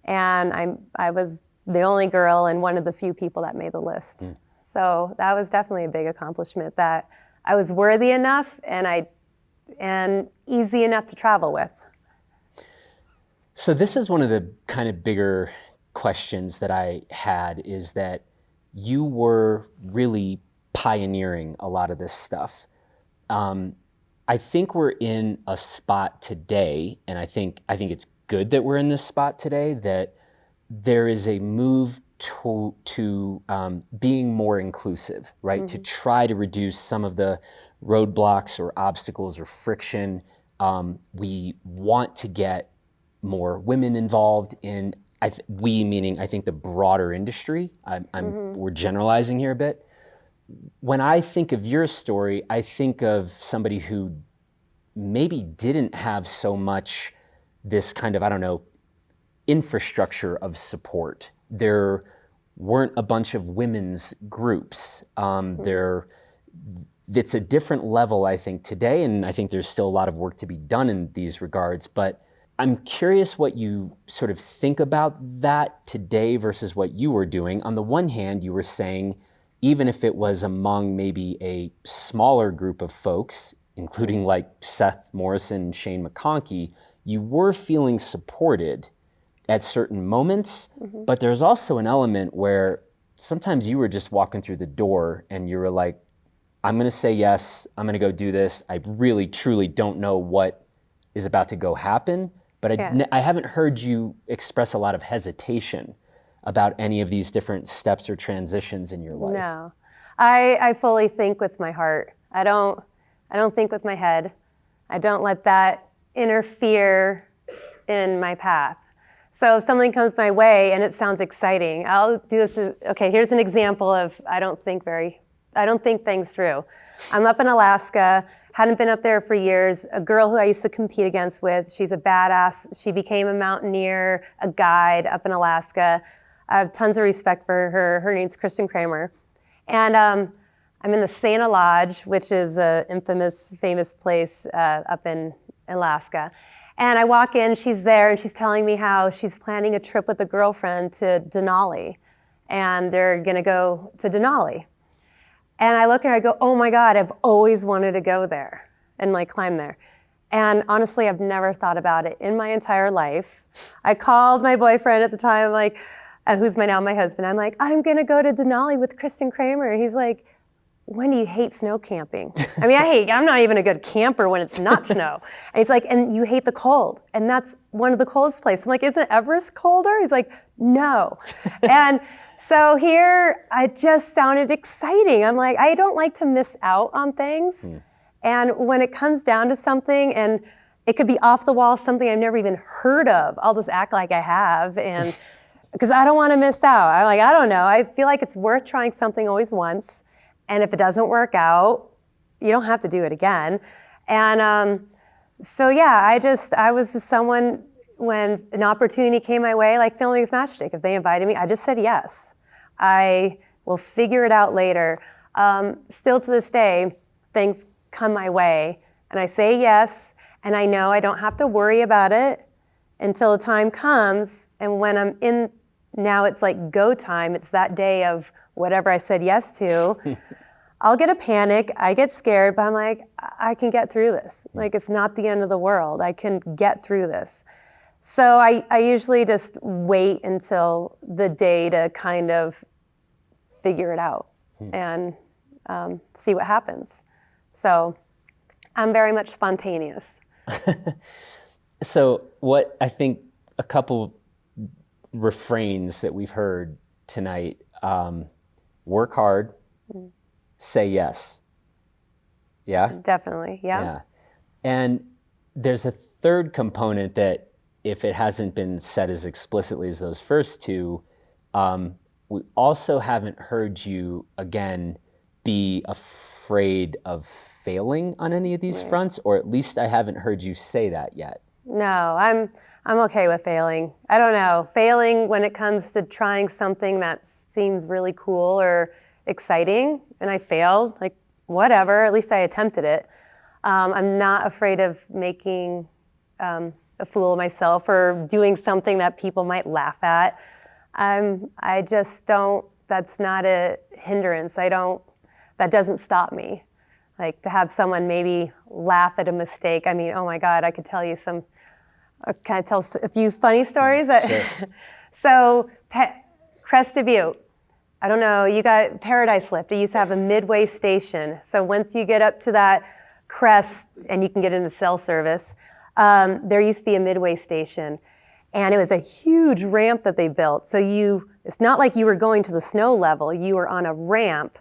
And I was the only girl and one of the few people that made the list. So that was definitely a big accomplishment, that I was worthy enough and easy enough to travel with. So this is one of the kind of bigger questions that I had, is that you were really pioneering a lot of this stuff. I I think we're in a spot today, and I think it's good that we're in this spot today, that there is a move to being more inclusive, right? To try to reduce some of the roadblocks or obstacles or friction. We want to get more women involved in, we meaning I think the broader industry. We're generalizing here a bit. When I think of your story, I think of somebody who maybe didn't have so much this kind of, I don't know, infrastructure of support. There weren't a bunch of women's groups. It's a different level, I think, today, and I think there's still a lot of work to be done in these regards, but I'm curious what you sort of think about that today versus what you were doing. On the one hand, you were saying, even if it was among maybe a smaller group of folks, including like Seth, Morrison, Shane McConkey, you were feeling supported at certain moments, but there's also an element where sometimes you were just walking through the door and you were like, I'm gonna say yes, I'm gonna go do this. I really, truly don't know what is about to go happen, but I haven't heard you express a lot of hesitation about any of these different steps or transitions in your life. No, I fully think with my heart. I don't think with my head. I don't let that interfere in my path. So if something comes my way and it sounds exciting, I'll do this. Okay, here's an example of I don't think things through. I'm up in Alaska, hadn't been up there for years. A girl who I used to compete against with, she's a badass. She became a mountaineer, a guide up in Alaska. I have tons of respect for her. Her name's Kristen Kramer. And I'm in the Santa Lodge, which is an famous place up in Alaska. And I walk in, she's there, and she's telling me how she's planning a trip with a girlfriend to Denali. And they're gonna go to Denali. And I look at her, I go, oh my God, I've always wanted to go there and like climb there. And honestly, I've never thought about it in my entire life. I called my boyfriend at the time, like, who's now my husband. I'm like, I'm gonna go to Denali with Kristen Kramer. He's like, Wendy, you hate snow camping. I mean, I'm not even a good camper when it's not snow. And he's like, and you hate the cold. And that's one of the coldest places. I'm like, isn't Everest colder? He's like, no. And so here, it just sounded exciting. I'm like, I don't like to miss out on things. And when it comes down to something, and it could be off the wall, something I've never even heard of, I'll just act like I have, and because I don't want to miss out. I'm like, I don't know. I feel like it's worth trying something always once. And if it doesn't work out, you don't have to do it again. And so yeah, I was just someone, when an opportunity came my way, like filming with Matchstick, if they invited me, I just said yes. I will figure it out later. Still to this day, things come my way, and I say yes, and I know I don't have to worry about it until the time comes, and when I'm in, now it's like go time, it's that day of whatever I said yes to, I'll get a panic, I get scared, but I'm like, I can get through this. Like, it's not the end of the world, I can get through this. So I usually just wait until the day to kind of figure it out and see what happens. So I'm very much spontaneous. So what I think a couple refrains that we've heard tonight, work hard, say yes. Yeah? Definitely, yeah. And there's a third component that, if it hasn't been said as explicitly as those first two, we also haven't heard you, again, be afraid of failing on any of these fronts, or at least I haven't heard you say that yet. No, I'm okay with failing. I don't know, failing when it comes to trying something that seems really cool or exciting, and I failed, like whatever, at least I attempted it. I'm not afraid of making a fool of myself or doing something that people might laugh at. I just don't, that's not a hindrance. That doesn't stop me. Like to have someone maybe laugh at a mistake. I mean, oh my God, I could tell you can I tell a few funny stories? Sure. So Crested Butte, I don't know, you got Paradise Lift. It used to have a midway station. So once you get up to that crest and you can get into cell service, there used to be a midway station. And it was a huge ramp that they built. So it's not like you were going to the snow level. You were on a ramp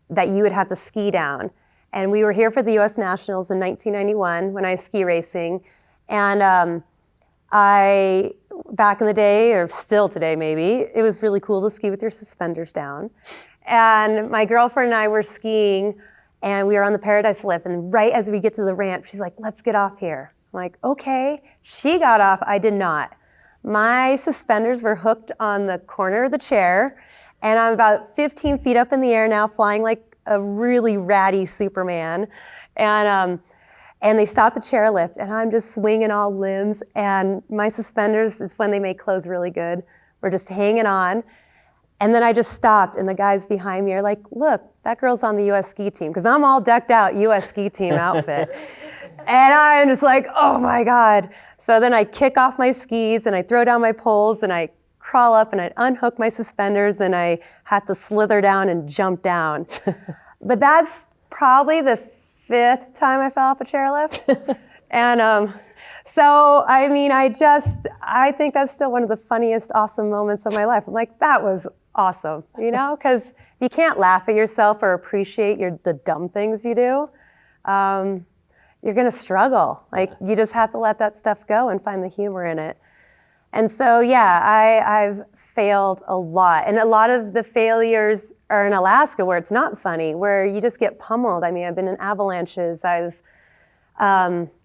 that you would have to ski down. And we were here for the U.S. Nationals in 1991 when I was ski racing. And back in the day, or still today maybe, it was really cool to ski with your suspenders down. And my girlfriend and I were skiing, and we were on the Paradise Lift. And right as we get to the ramp, she's like, let's get off here. I'm like, okay. She got off, I did not. My suspenders were hooked on the corner of the chair, and I'm about 15 feet up in the air now, flying like a really ratty Superman. And they stopped the chairlift, and I'm just swinging all limbs, and my suspenders is when they make clothes really good. We're just hanging on. And then I just stopped, and the guys behind me are like, look, that girl's on the U.S. ski team, because I'm all decked out U.S. ski team outfit. And I'm just like, oh my God. So then I kick off my skis and I throw down my poles and I crawl up and I unhook my suspenders and I have to slither down and jump down. But that's probably the 5th time I fell off a chairlift. And so, I mean, I think that's still one of the funniest, awesome moments of my life. I'm like, that was awesome, you know? Because you can't laugh at yourself or appreciate the dumb things you do. You're gonna struggle. Like, you just have to let that stuff go and find the humor in it. And so, yeah, I've failed a lot. And a lot of the failures are in Alaska where it's not funny, where you just get pummeled. I mean, I've been in avalanches. I've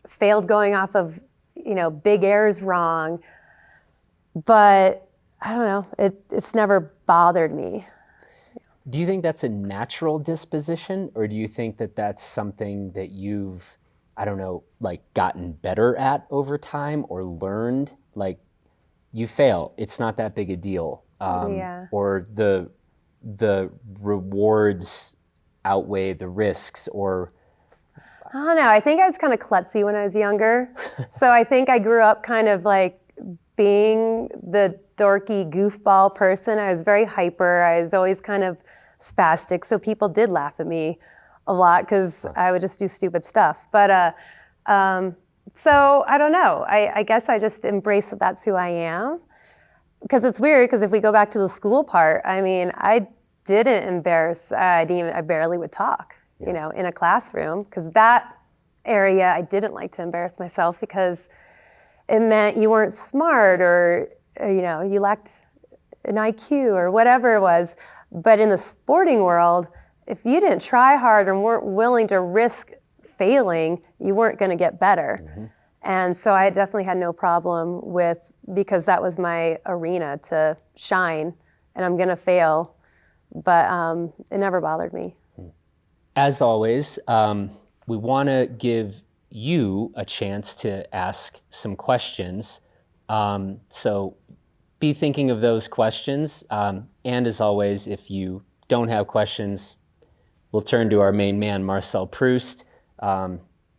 failed going off of, big airs wrong. But I don't know, it's never bothered me. Do you think that's a natural disposition, or do you think that that's something that you've, I don't know, like gotten better at over time or learned? Like, you fail, it's not that big a deal. Or the rewards outweigh the risks, or... I don't know, I think I was kind of klutzy when I was younger. So I think I grew up kind of like being the dorky goofball person. I was very hyper, I was always kind of spastic, so people did laugh at me a lot because I would just do stupid stuff. But so I don't know. I guess I just embrace that that's who I am. Because it's weird, because if we go back to the school part, I mean, I didn't embarrass, I barely would talk, in a classroom. Because that area, I didn't like to embarrass myself because it meant you weren't smart or you lacked an IQ or whatever it was. But in the sporting world, if you didn't try hard and weren't willing to risk failing, you weren't going to get better. Mm-hmm. And so I definitely had no problem because that was my arena to shine, and I'm going to fail, but it never bothered me. As always, we want to give you a chance to ask some questions. So be thinking of those questions. And as always, if you don't have questions, we'll turn to our main man, Marcel Proust.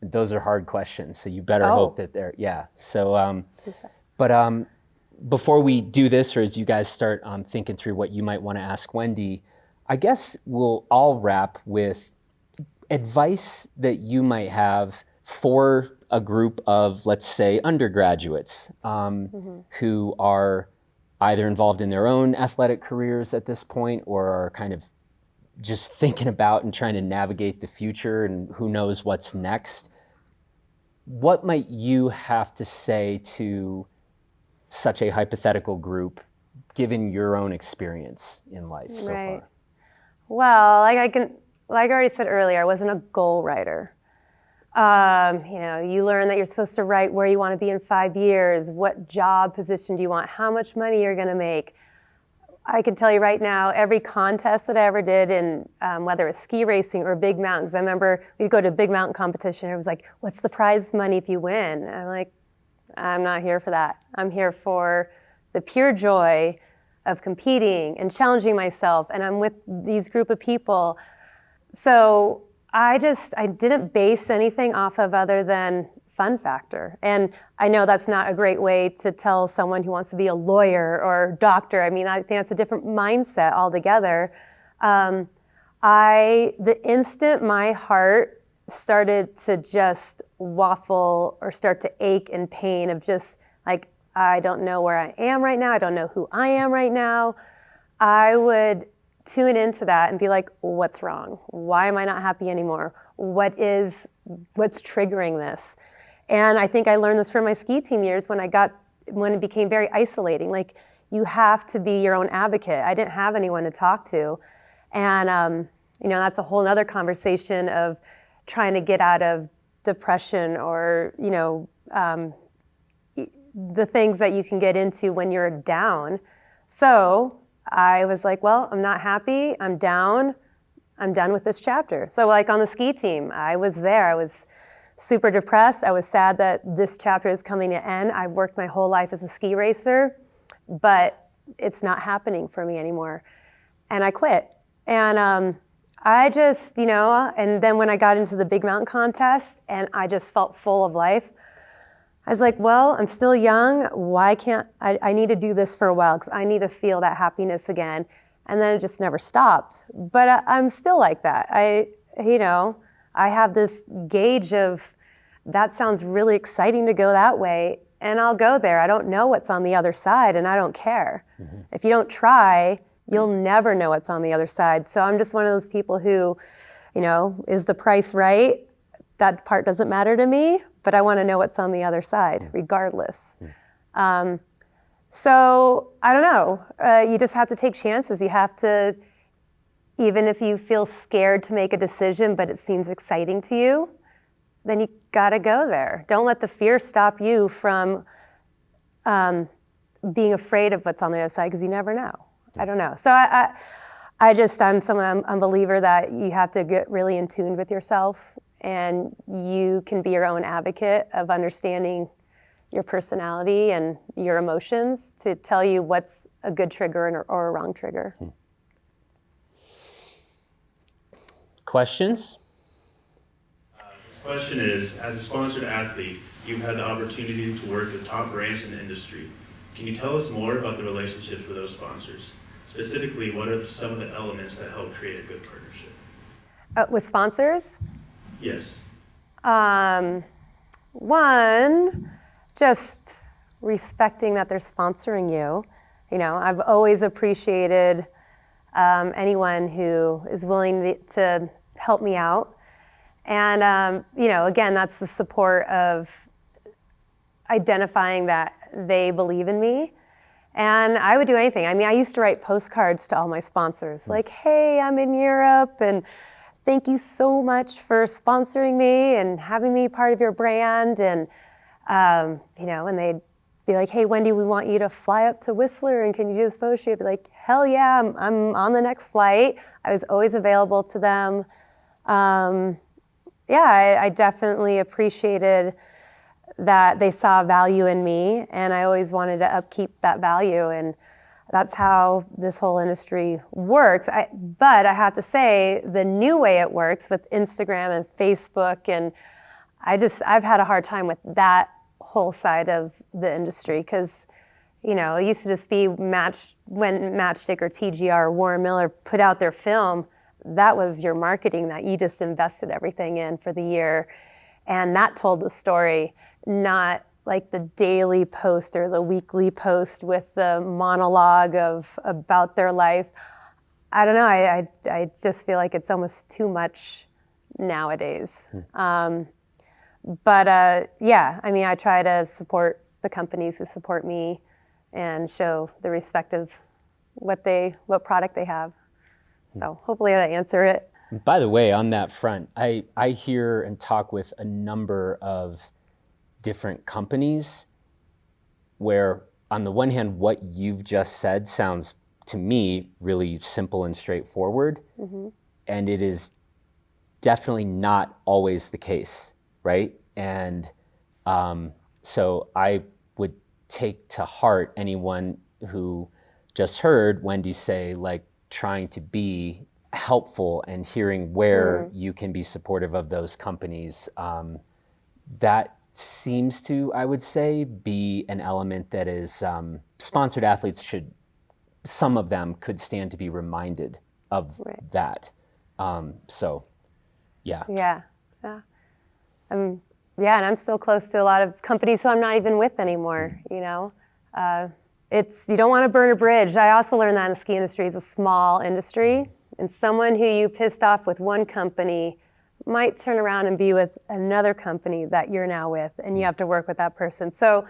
Those are hard questions, so you better hope that they're, So, but before we do this, or as you guys start thinking through what you might want to ask Wendy, I guess we'll all wrap with advice that you might have for a group of, let's say, undergraduates who are either involved in their own athletic careers at this point or are kind of just thinking about and trying to navigate the future and who knows what's next. What might you have to say to such a hypothetical group, given your own experience in life so far? Well, like I already said earlier, I wasn't a goal writer. You learn that you're supposed to write where you want to be in 5 years, what job position do you want, how much money you're going to make. I can tell you right now, every contest that I ever did in whether it's ski racing or big mountains, I remember we'd go to a big mountain competition and it was like, what's the prize money if you win? And I'm like, I'm not here for that. I'm here for the pure joy of competing and challenging myself, and I'm with these group of people. So I didn't base anything off of other than fun factor. And I know that's not a great way to tell someone who wants to be a lawyer or doctor. I mean, I think that's a different mindset altogether. The instant my heart started to just waffle or start to ache in pain of just like, I don't know where I am right now. I don't know who I am right now. I would tune into that and be like, what's wrong? Why am I not happy anymore? What's triggering this? And I think I learned this from my ski team years when it became very isolating. Like, you have to be your own advocate. I didn't have anyone to talk to. And, that's a whole other conversation of trying to get out of depression or, the things that you can get into when you're down. So I was like, well, I'm not happy. I'm down. I'm done with this chapter. So like on the ski team, I was there. I was super depressed. I was sad that this chapter is coming to end. I've worked my whole life as a ski racer, but it's not happening for me anymore. And I quit. And I just, and then when I got into the big mountain contest and I just felt full of life, I was like, well, I'm still young. Why can't I need to do this for a while because I need to feel that happiness again. And then it just never stopped. But I'm still like that. I have this gauge of that sounds really exciting to go that way. And I'll go there. I don't know what's on the other side and I don't care. Mm-hmm. If you don't try, you'll never know what's on the other side. So I'm just one of those people who, is the price right? That part doesn't matter to me, but I want to know what's on the other side, regardless. So I don't know. You just have to take chances. You have to, even if you feel scared to make a decision, but it seems exciting to you, then you got to go there. Don't let the fear stop you from being afraid of what's on the other side, because you never know. I don't know. So I'm a believer that you have to get really in tune with yourself, and you can be your own advocate of understanding your personality and your emotions to tell you what's a good trigger or a wrong trigger. Questions? This question is, as a sponsored athlete, you've had the opportunity to work with top brands in the industry. Can you tell us more about the relationships with those sponsors? Specifically, what are some of the elements that help create a good partnership? With sponsors? Yes. One, just respecting that they're sponsoring you. I've always appreciated anyone who is willing to help me out. And, again, that's the support of identifying that they believe in me. And I would do anything. I mean, I used to write postcards to all my sponsors, like, hey, I'm in Europe, and thank you so much for sponsoring me and having me part of your brand. And, and they'd be like, hey, Wendy, we want you to fly up to Whistler, and can you do this photo shoot? I'd be like, hell yeah, I'm on the next flight. I was always available to them. I definitely appreciated that they saw value in me, and I always wanted to upkeep that value, and that's how this whole industry works. But I have to say, the new way it works with Instagram and Facebook, and I've had a hard time with that whole side of the industry, because it used to just be when Matchstick or TGR or Warren Miller put out their film, that was your marketing that you just invested everything in for the year, and that told the story, not like the daily post or the weekly post with the monologue about their life. I don't know. I just feel like it's almost too much nowadays. I try to support the companies who support me and show the respect of what product they have. So hopefully that answer it. By the way, on that front, I hear and talk with a number of different companies where, on the one hand, what you've just said sounds to me really simple and straightforward, and it is definitely not always the case, right? And so I would take to heart anyone who just heard Wendy say, like, trying to be helpful and hearing where you can be supportive of those companies. That seems to, I would say, be an element that is sponsored athletes some of them could stand to be reminded of that. Yeah. Yeah. Yeah, and I'm still close to a lot of companies who I'm not even with anymore, you know. You don't want to burn a bridge. I also learned that in the ski industry is a small industry, and someone who you pissed off with one company might turn around and be with another company that you're now with, and you have to work with that person. So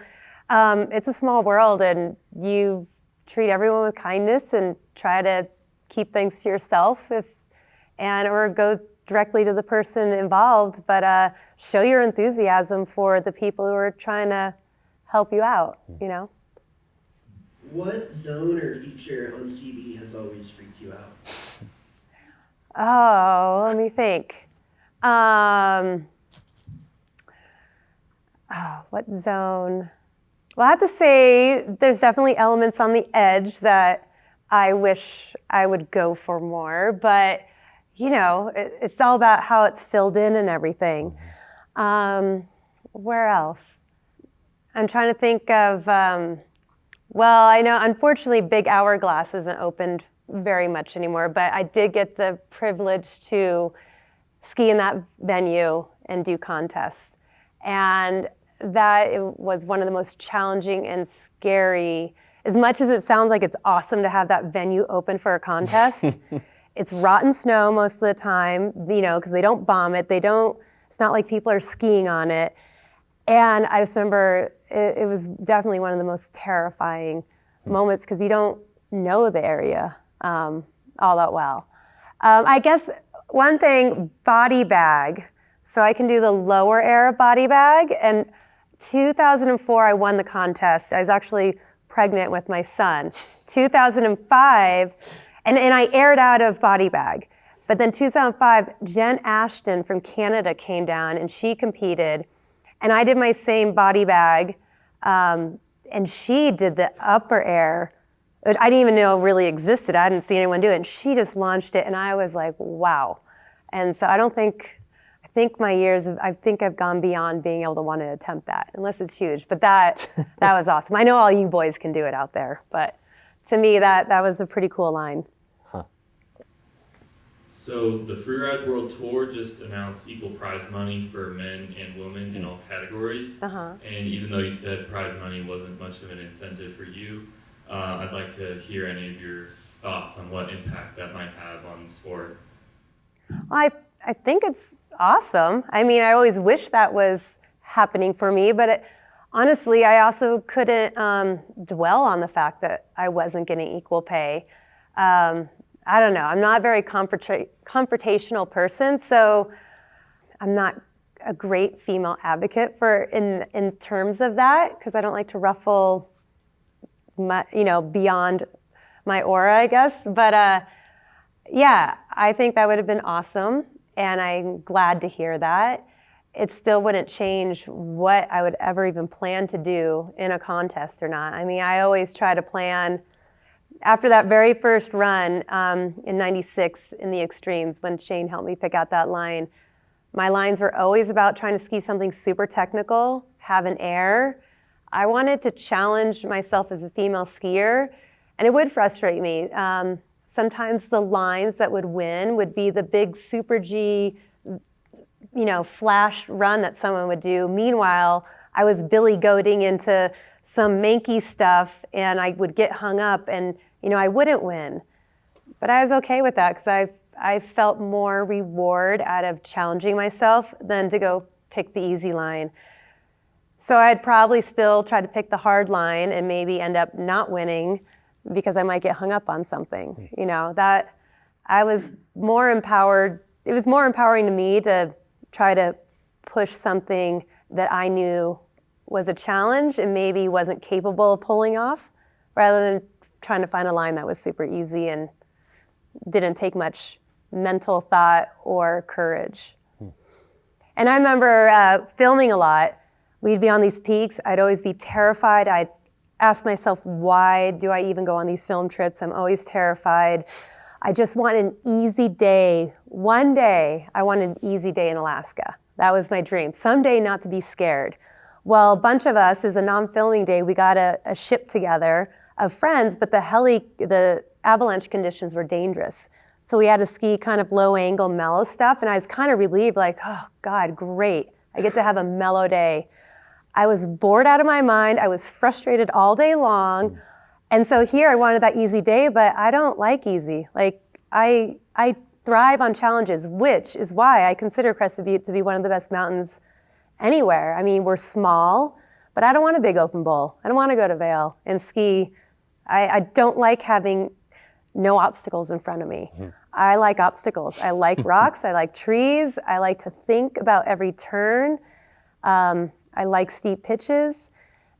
it's a small world, and you treat everyone with kindness and try to keep things to yourself or go directly to the person involved, but show your enthusiasm for the people who are trying to help you out, you know? What zone or feature on CB has always freaked you out? Oh, let me think. What zone? Well, I have to say there's definitely elements on the edge that I wish I would go for more, but you know, it's all about how it's filled in and everything. Where else? I'm trying to think of, well, I know unfortunately Big Hourglass isn't opened very much anymore, but I did get the privilege to ski in that venue and do contests. And that was one of the most challenging and scary, as much as it sounds like it's awesome to have that venue open for a contest, it's rotten snow most of the time, you know, because they don't bomb it. It's not like people are skiing on it. And I just remember it was definitely one of the most terrifying moments because you don't know the area all that well. I guess one thing, body bag. So I can do the lower air body bag. And 2004, I won the contest. I was actually pregnant with my son. 2005, and I aired out of body bag. But then 2005, Jen Ashton from Canada came down and she competed. And I did my same body bag, and she did the upper air. I didn't even know it really existed. I hadn't seen anyone do it. And she just launched it, and I was like, wow. And so I think my years, I think I've gone beyond being able to want to attempt that, unless it's huge. But that was awesome. I know all you boys can do it out there, but to me, that was a pretty cool line. So the Freeride World Tour just announced equal prize money for men and women in all categories. And even though you said prize money wasn't much of an incentive for you, I'd like to hear any of your thoughts on what impact that might have on the sport. Well, I think it's awesome. I mean, I always wish that was happening for me, but honestly, I also couldn't dwell on the fact that I wasn't getting equal pay. I don't know. I'm not a very confrontational person, so I'm not a great female advocate in terms of that because I don't like to ruffle, beyond my aura, I guess. But yeah, I think that would have been awesome, and I'm glad to hear that. It still wouldn't change what I would ever even plan to do in a contest or not. I mean, I always try to plan. After that very first run in '96 in the extremes, when Shane helped me pick out that line, my lines were always about trying to ski something super technical, have an air. I wanted to challenge myself as a female skier, and it would frustrate me. Sometimes the lines that would win would be the big super G, flash run that someone would do. Meanwhile, I was billy goating into some manky stuff, and I would get hung up, and I wouldn't win. But I was okay with that because I felt more reward out of challenging myself than to go pick the easy line. So I'd probably still try to pick the hard line and maybe end up not winning because I might get hung up on something. That I was more empowered. It was more empowering to me to try to push something that I knew was a challenge and maybe wasn't capable of pulling off, rather than trying to find a line that was super easy and didn't take much mental thought or courage. And I remember filming a lot. We'd be on these peaks. I'd always be terrified. I'd ask myself, why do I even go on these film trips? I'm always terrified. I just want an easy day. One day, I wanted an easy day in Alaska. That was my dream. Someday not to be scared. Well, a bunch of us, as a non-filming day, we got a ship together of friends, but the avalanche conditions were dangerous. So we had to ski kind of low angle, mellow stuff. And I was kind of relieved, like, oh God, great. I get to have a mellow day. I was bored out of my mind. I was frustrated all day long. And so here I wanted that easy day, but I don't like easy. Like I thrive on challenges, which is why I consider Crested Butte to be one of the best mountains anywhere. I mean, we're small, but I don't want a big open bowl. I don't want to go to Vail and ski. I don't like having no obstacles in front of me. I like obstacles. I like rocks. I like trees. I like to think about every turn. I like steep pitches.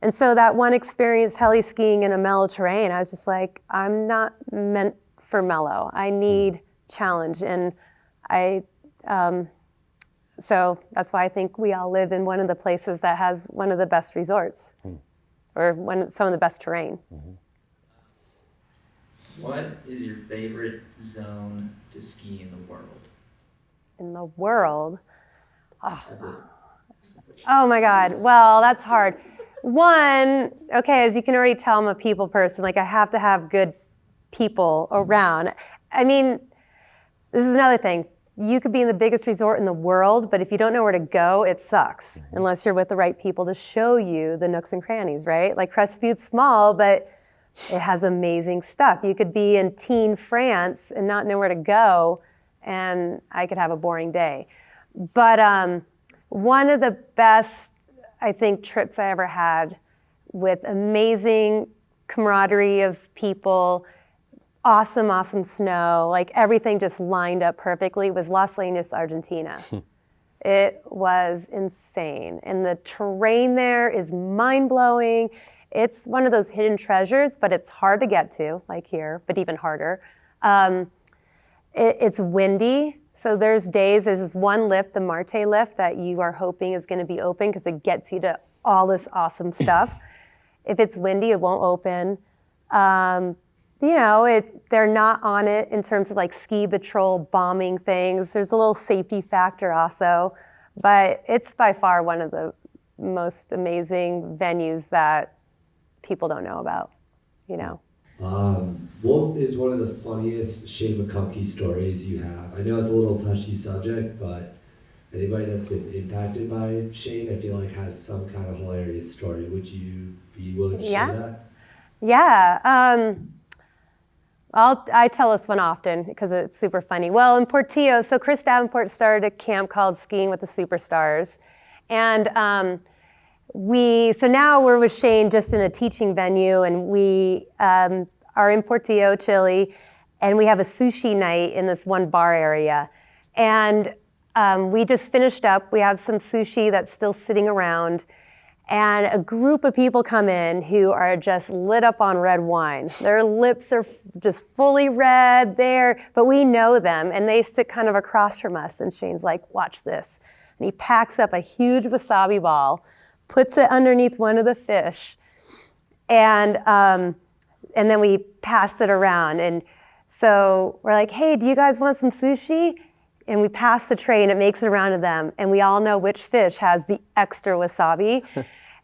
And so that one experience, heli skiing in a mellow terrain, I was just like, I'm not meant for mellow. I need challenge. And so that's why I think we all live in one of the places that has one of the best resorts or some of the best terrain. What is your favorite zone to ski in the world? In the world? Oh my God. Well, that's hard. One, okay, as you can already tell, I'm a people person. Like, I have to have good people around. I mean, this is another thing. You could be in the biggest resort in the world, but if you don't know where to go, it sucks. Unless you're with the right people to show you the nooks and crannies, right? Like, Crested Butte's small, but it has amazing stuff. You could be in teen France and not know where to go, and I could have a boring day. But one of the best, I think, trips I ever had, with amazing camaraderie of people, awesome snow, like everything just lined up perfectly, was Las Leñas, Argentina. It was insane. And the terrain there is mind-blowing. It's one of those hidden treasures, but it's hard to get to, like here, but even harder. It's windy. So there's this one lift, the Marte lift, that you are hoping is going to be open because it gets you to all this awesome stuff. If it's windy, it won't open. They're not on it in terms of like ski patrol bombing things. There's a little safety factor also, but it's by far one of the most amazing venues that people don't know about, What is one of the funniest Shane McConkey stories you have? I know it's a little touchy subject, but anybody that's been impacted by Shane, I feel like has some kind of hilarious story. Would you be willing to share that? Yeah. I tell this one often because it's super funny. Well, in Portillo, so Chris Davenport started a camp called Skiing with the Superstars. And so now we're with Shane just in a teaching venue, and we are in Portillo, Chile, and we have a sushi night in this one bar area. And we just finished up. We have some sushi that's still sitting around, and a group of people come in who are just lit up on red wine. Their lips are just fully red there, but we know them, and they sit kind of across from us, and Shane's like, watch this. And he packs up a huge wasabi ball, puts it underneath one of the fish, and then we pass it around. And so we're like, hey, do you guys want some sushi? And we pass the tray, and it makes it around to them, and we all know which fish has the extra wasabi.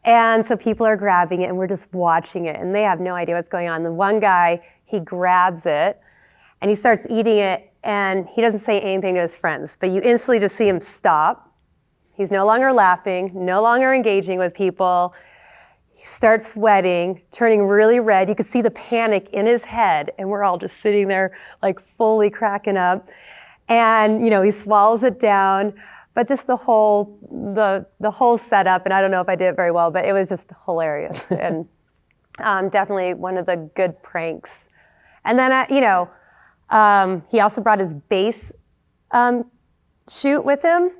And so people are grabbing it, and we're just watching it, and they have no idea what's going on. The one guy, he grabs it, and he starts eating it, and he doesn't say anything to his friends, but you instantly just see him stop. He's no longer laughing, no longer engaging with people. He starts sweating, turning really red. You could see the panic in his head, and we're all just sitting there like fully cracking up. And he swallows it down, but just the whole setup, and I don't know if I did it very well, but it was just hilarious, and definitely one of the good pranks. And then he also brought his bass chute with him.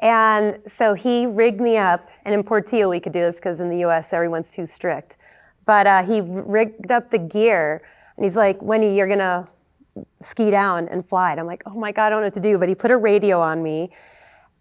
And so he rigged me up, and in Portillo we could do this because in the US everyone's too strict. But he rigged up the gear, and he's like, Wendy, you're gonna ski down and fly. And I'm like, oh my God, I don't know what to do. But he put a radio on me.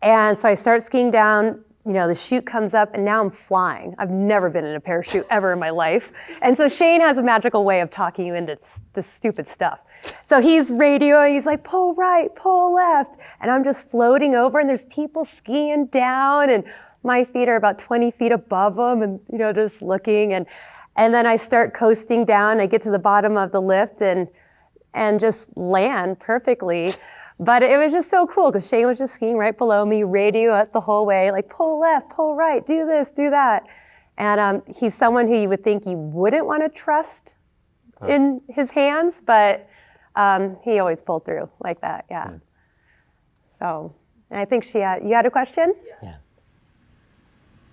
And so I start skiing down, the chute comes up, and now I'm flying. I've never been in a parachute ever in my life. And so Shane has a magical way of talking you into just stupid stuff. So he's radioing, he's like, pull right, pull left. And I'm just floating over, and there's people skiing down, and my feet are about 20 feet above them, and just looking. And then I start coasting down. I get to the bottom of the lift, and and just land perfectly. But it was just so cool because Shane was just skiing right below me, radio it the whole way, like pull left, pull right, do this, do that. And he's someone who you would think you wouldn't want to trust in his hands, but he always pulled through like that, yeah. So, and I think you had a question? Yeah.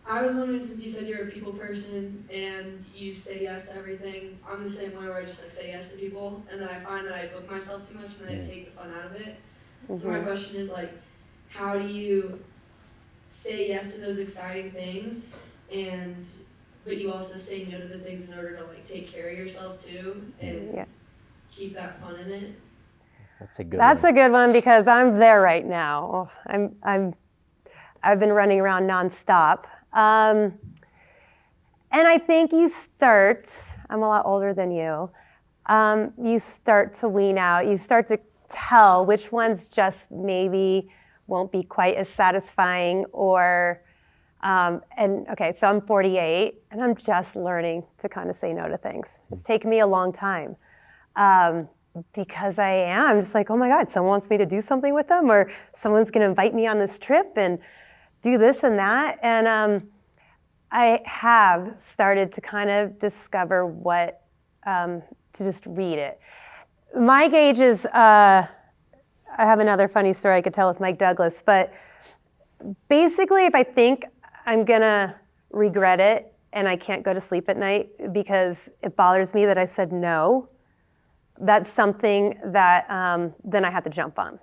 I was wondering, since you said you're a people person and you say yes to everything, I'm the same way where I just like say yes to people, and then I find that I book myself too much and then I take the fun out of it. So my question is like, how do you say yes to those exciting things, but you also say no to the things in order to like take care of yourself too and keep that fun in it? That's a good That's one. a good one because I'm there right now. I've been running around nonstop. And I think you start, I'm a lot older than you, you start to wean out, you start to tell which ones just maybe won't be quite as satisfying so I'm 48 and I'm just learning to kind of say no to things. It's taken me a long time because I am just like, oh my God, someone wants me to do something with them or someone's gonna invite me on this trip and do this and that. And I have started to kind of discover to just read it. My gauge is, I have another funny story I could tell with Mike Douglas, but basically if I think I'm gonna regret it and I can't go to sleep at night because it bothers me that I said no, that's something that then I have to jump on.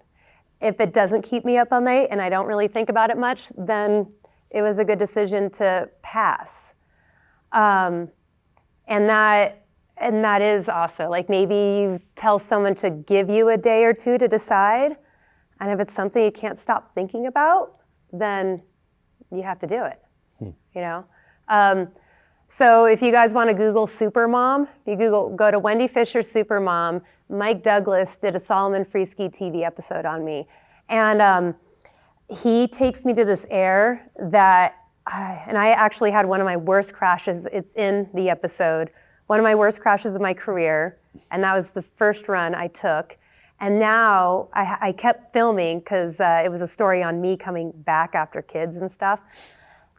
If it doesn't keep me up all night and I don't really think about it much, then it was a good decision to pass. And that is also, like maybe you tell someone to give you a day or two to decide, and if it's something you can't stop thinking about, then you have to do it, you know? So if you guys want to Google Supermom, go to Wendy Fisher Supermom. Mike Douglas did a Solomon Freeski TV episode on me. And he takes me to this air that, and I actually had one of my worst crashes. It's in the episode. One of my worst crashes of my career. And that was the first run I took. And now I kept filming because it was a story on me coming back after kids and stuff.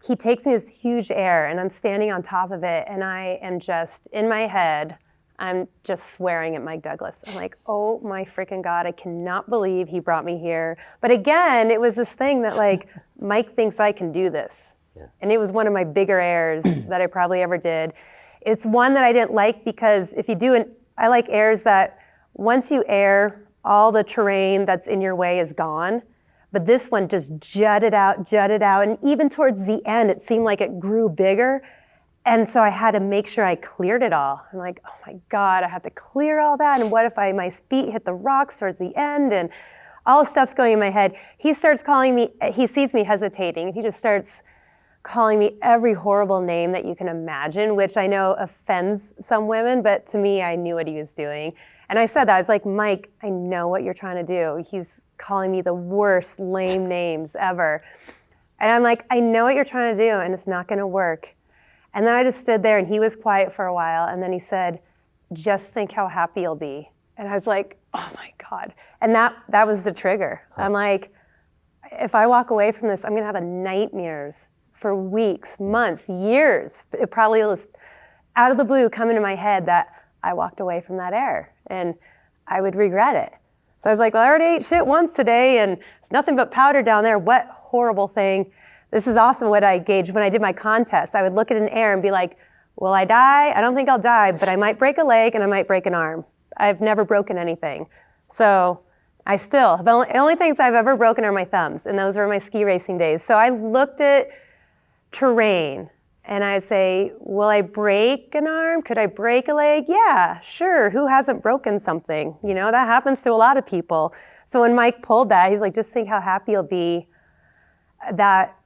He takes me this huge air and I'm standing on top of it and I am just, in my head, I'm just swearing at Mike Douglas. I'm like, oh my freaking God, I cannot believe he brought me here. But again, it was this thing that like, Mike thinks I can do this. Yeah. And it was one of my bigger airs that I probably ever did. It's one that I didn't like because if you do I like airs that once you air, all the terrain that's in your way is gone. But this one just jutted out. And even towards the end, it seemed like it grew bigger. And so I had to make sure I cleared it all. I'm like, oh my God, I have to clear all that. And what if my feet hit the rocks towards the end? And all the stuff's going in my head. He starts calling me, he sees me hesitating. He just starts calling me every horrible name that you can imagine, which I know offends some women, but to me, I knew what he was doing. And I said that, I was like, Mike, I know what you're trying to do. He's calling me the worst lame names ever. And I'm like, I know what you're trying to do and it's not gonna work. And then I just stood there and he was quiet for a while and then he said, just think how happy you'll be. And I was like, oh my God. And that was the trigger. I'm like, if I walk away from this, I'm gonna have nightmares for weeks, months, years. It probably was out of the blue come into my head that I walked away from that air and I would regret it. So I was like, well, I already ate shit once today and it's nothing but powder down there. What horrible thing. This is also what I gauged when I did my contest. I would look at an air and be like, will I die? I don't think I'll die, but I might break a leg and I might break an arm. I've never broken anything. So I still, the only things I've ever broken are my thumbs, and those were my ski racing days. So I looked at terrain and I say, will I break an arm? Could I break a leg? Yeah, sure. Who hasn't broken something? You know, that happens to a lot of people. So when Mike pulled that, he's like, just think how happy you'll be. That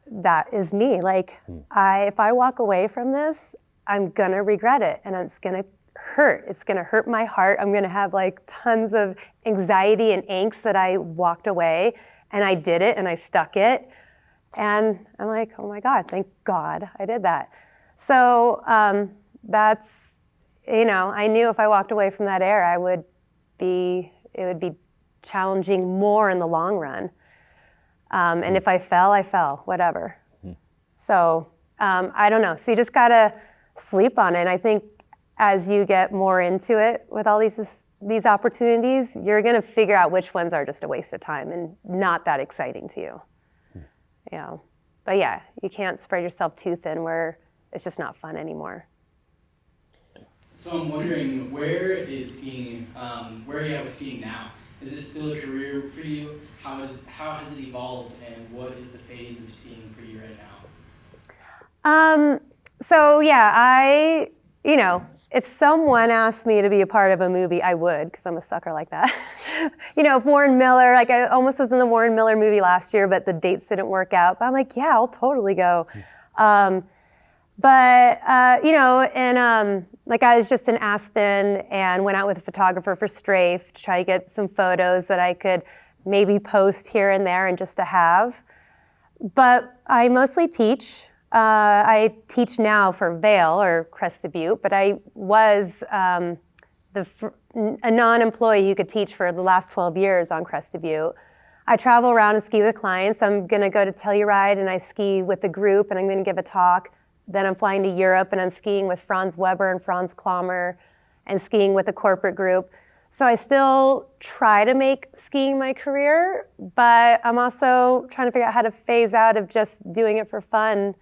is me. Like, if I walk away from this, I'm gonna regret it and it's gonna hurt. It's gonna hurt my heart. I'm gonna have like tons of anxiety and angst that I walked away and I did it and I stuck it. And I'm like, oh my God, thank God I did that. So that's, you know, I knew if I walked away from that air, I would be challenging more in the long run. And if I fell, whatever. So I don't know. So you just gotta sleep on it. And I think as you get more into it with all these opportunities, you're gonna figure out which ones are just a waste of time and not that exciting to you. Yeah. But yeah, you can't spread yourself too thin where it's just not fun anymore. So I'm wondering, where is skiing, where are you at with skiing now? Is it still a career for you? How has it evolved, and what is the phase of skiing for you right now? So yeah, if someone asked me to be a part of a movie, I would, because I'm a sucker like that. If Warren Miller, like I almost was in the Warren Miller movie last year, but the dates didn't work out. But I'm like, yeah, I'll totally go. Like I was just in Aspen and went out with a photographer for Strafe to try to get some photos that I could maybe post here and there and just to have. But I mostly teach. I teach now for Vail or Crested Butte, but I was a non-employee who could teach for the last 12 years on Crested Butte. I travel around and ski with clients. I'm going to go to Telluride and I ski with the group and I'm going to give a talk. Then I'm flying to Europe and I'm skiing with Franz Weber and Franz Klammer and skiing with a corporate group. So I still try to make skiing my career, but I'm also trying to figure out how to phase out of just doing it for fun.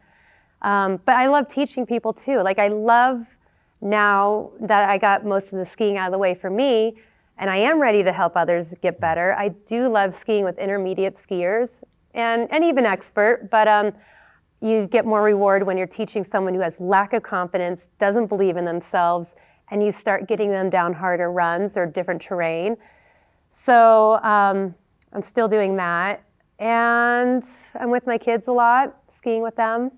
But I love teaching people too. Like I love now that I got most of the skiing out of the way for me and I am ready to help others get better. I do love skiing with intermediate skiers and even expert, but you get more reward when you're teaching someone who has lack of confidence, doesn't believe in themselves, and you start getting them down harder runs or different terrain. So I'm still doing that. And I'm with my kids a lot, skiing with them.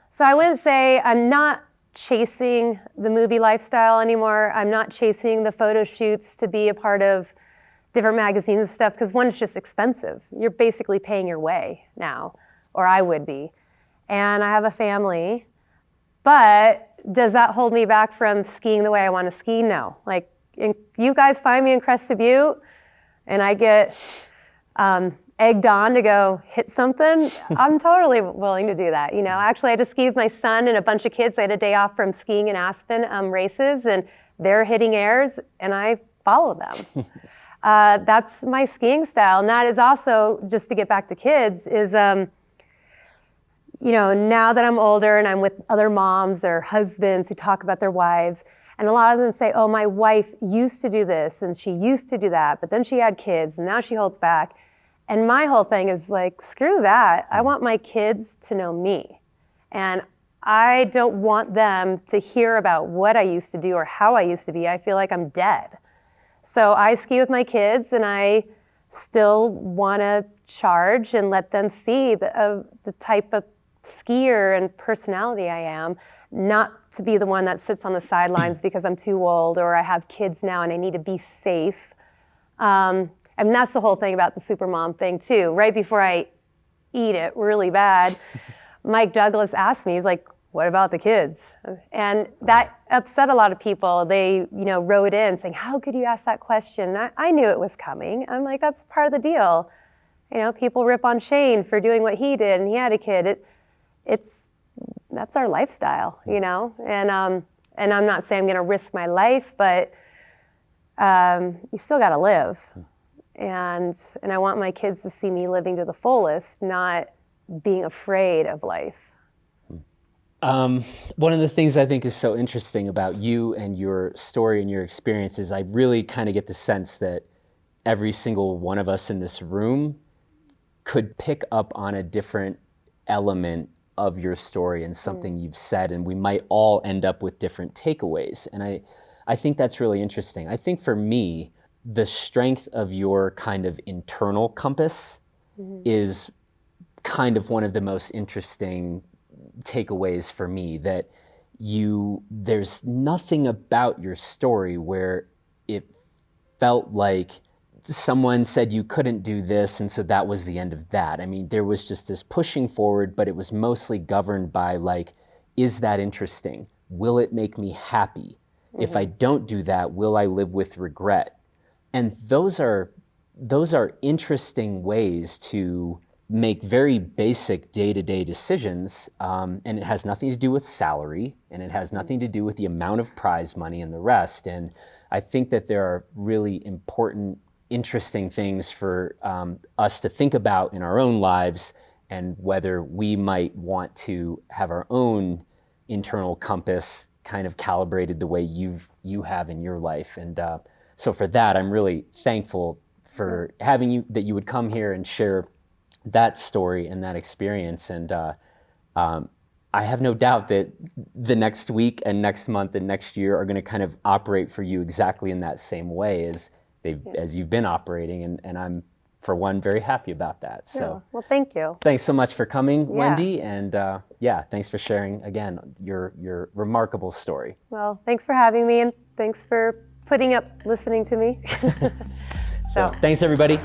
So I wouldn't say I'm not chasing the movie lifestyle anymore. I'm not chasing the photo shoots to be a part of different magazines and stuff, because one, it's just expensive. You're basically paying your way now. Or I would be. And I have a family. But does that hold me back from skiing the way I want to ski? No. Like, you guys find me in Crested Butte, and I get egged on to go hit something, I'm totally willing to do that. Actually, I just skied with my son and a bunch of kids. I had a day off from skiing in Aspen races, and they're hitting airs, and I follow them. That's my skiing style. And that is also, just to get back to kids, is now that I'm older and I'm with other moms or husbands who talk about their wives, and a lot of them say, oh, my wife used to do this and she used to do that, but then she had kids and now she holds back. And my whole thing is like, screw that. I want my kids to know me. And I don't want them to hear about what I used to do or how I used to be. I feel like I'm dead. So I ski with my kids and I still want to charge and let them see the type of skier and personality I am, not to be the one that sits on the sidelines because I'm too old or I have kids now and I need to be safe. And that's the whole thing about the supermom thing too. Right before I eat it really bad, Mike Douglas asked me, he's like, what about the kids? And that upset a lot of people. They, wrote in saying, how could you ask that question? I knew it was coming. I'm like, that's part of the deal. People rip on Shane for doing what he did and he had a kid. That's our lifestyle, and I'm not saying I'm going to risk my life, but you still got to live, and I want my kids to see me living to the fullest, not being afraid of life. One of the things I think is so interesting about you and your story and your experience is I really kind of get the sense that every single one of us in this room could pick up on a different element of your story and something you've said, and we might all end up with different takeaways. And I think that's really interesting. I think for me, the strength of your kind of internal compass is kind of one of the most interesting takeaways for me, that there's nothing about your story where it felt like someone said you couldn't do this, and so that was the end of that. I mean, there was just this pushing forward, but it was mostly governed by like, is that interesting? Will it make me happy? If I don't do that, will I live with regret? And those are interesting ways to make very basic day-to-day decisions, and it has nothing to do with salary, and it has nothing to do with the amount of prize money and the rest. And I think that there are really important, interesting things for us to think about in our own lives, and whether we might want to have our own internal compass kind of calibrated the way you have in your life. And so for that, I'm really thankful for having you, that you would come here and share that story and that experience. And I have no doubt that the next week and next month and next year are going to kind of operate for you exactly in that same way as you've been operating. And I'm, for one, very happy about that. So, well, thank you. Thanks so much for coming, Wendy. And thanks for sharing, again, your remarkable story. Well, thanks for having me, and thanks for putting up listening to me. So thanks, everybody.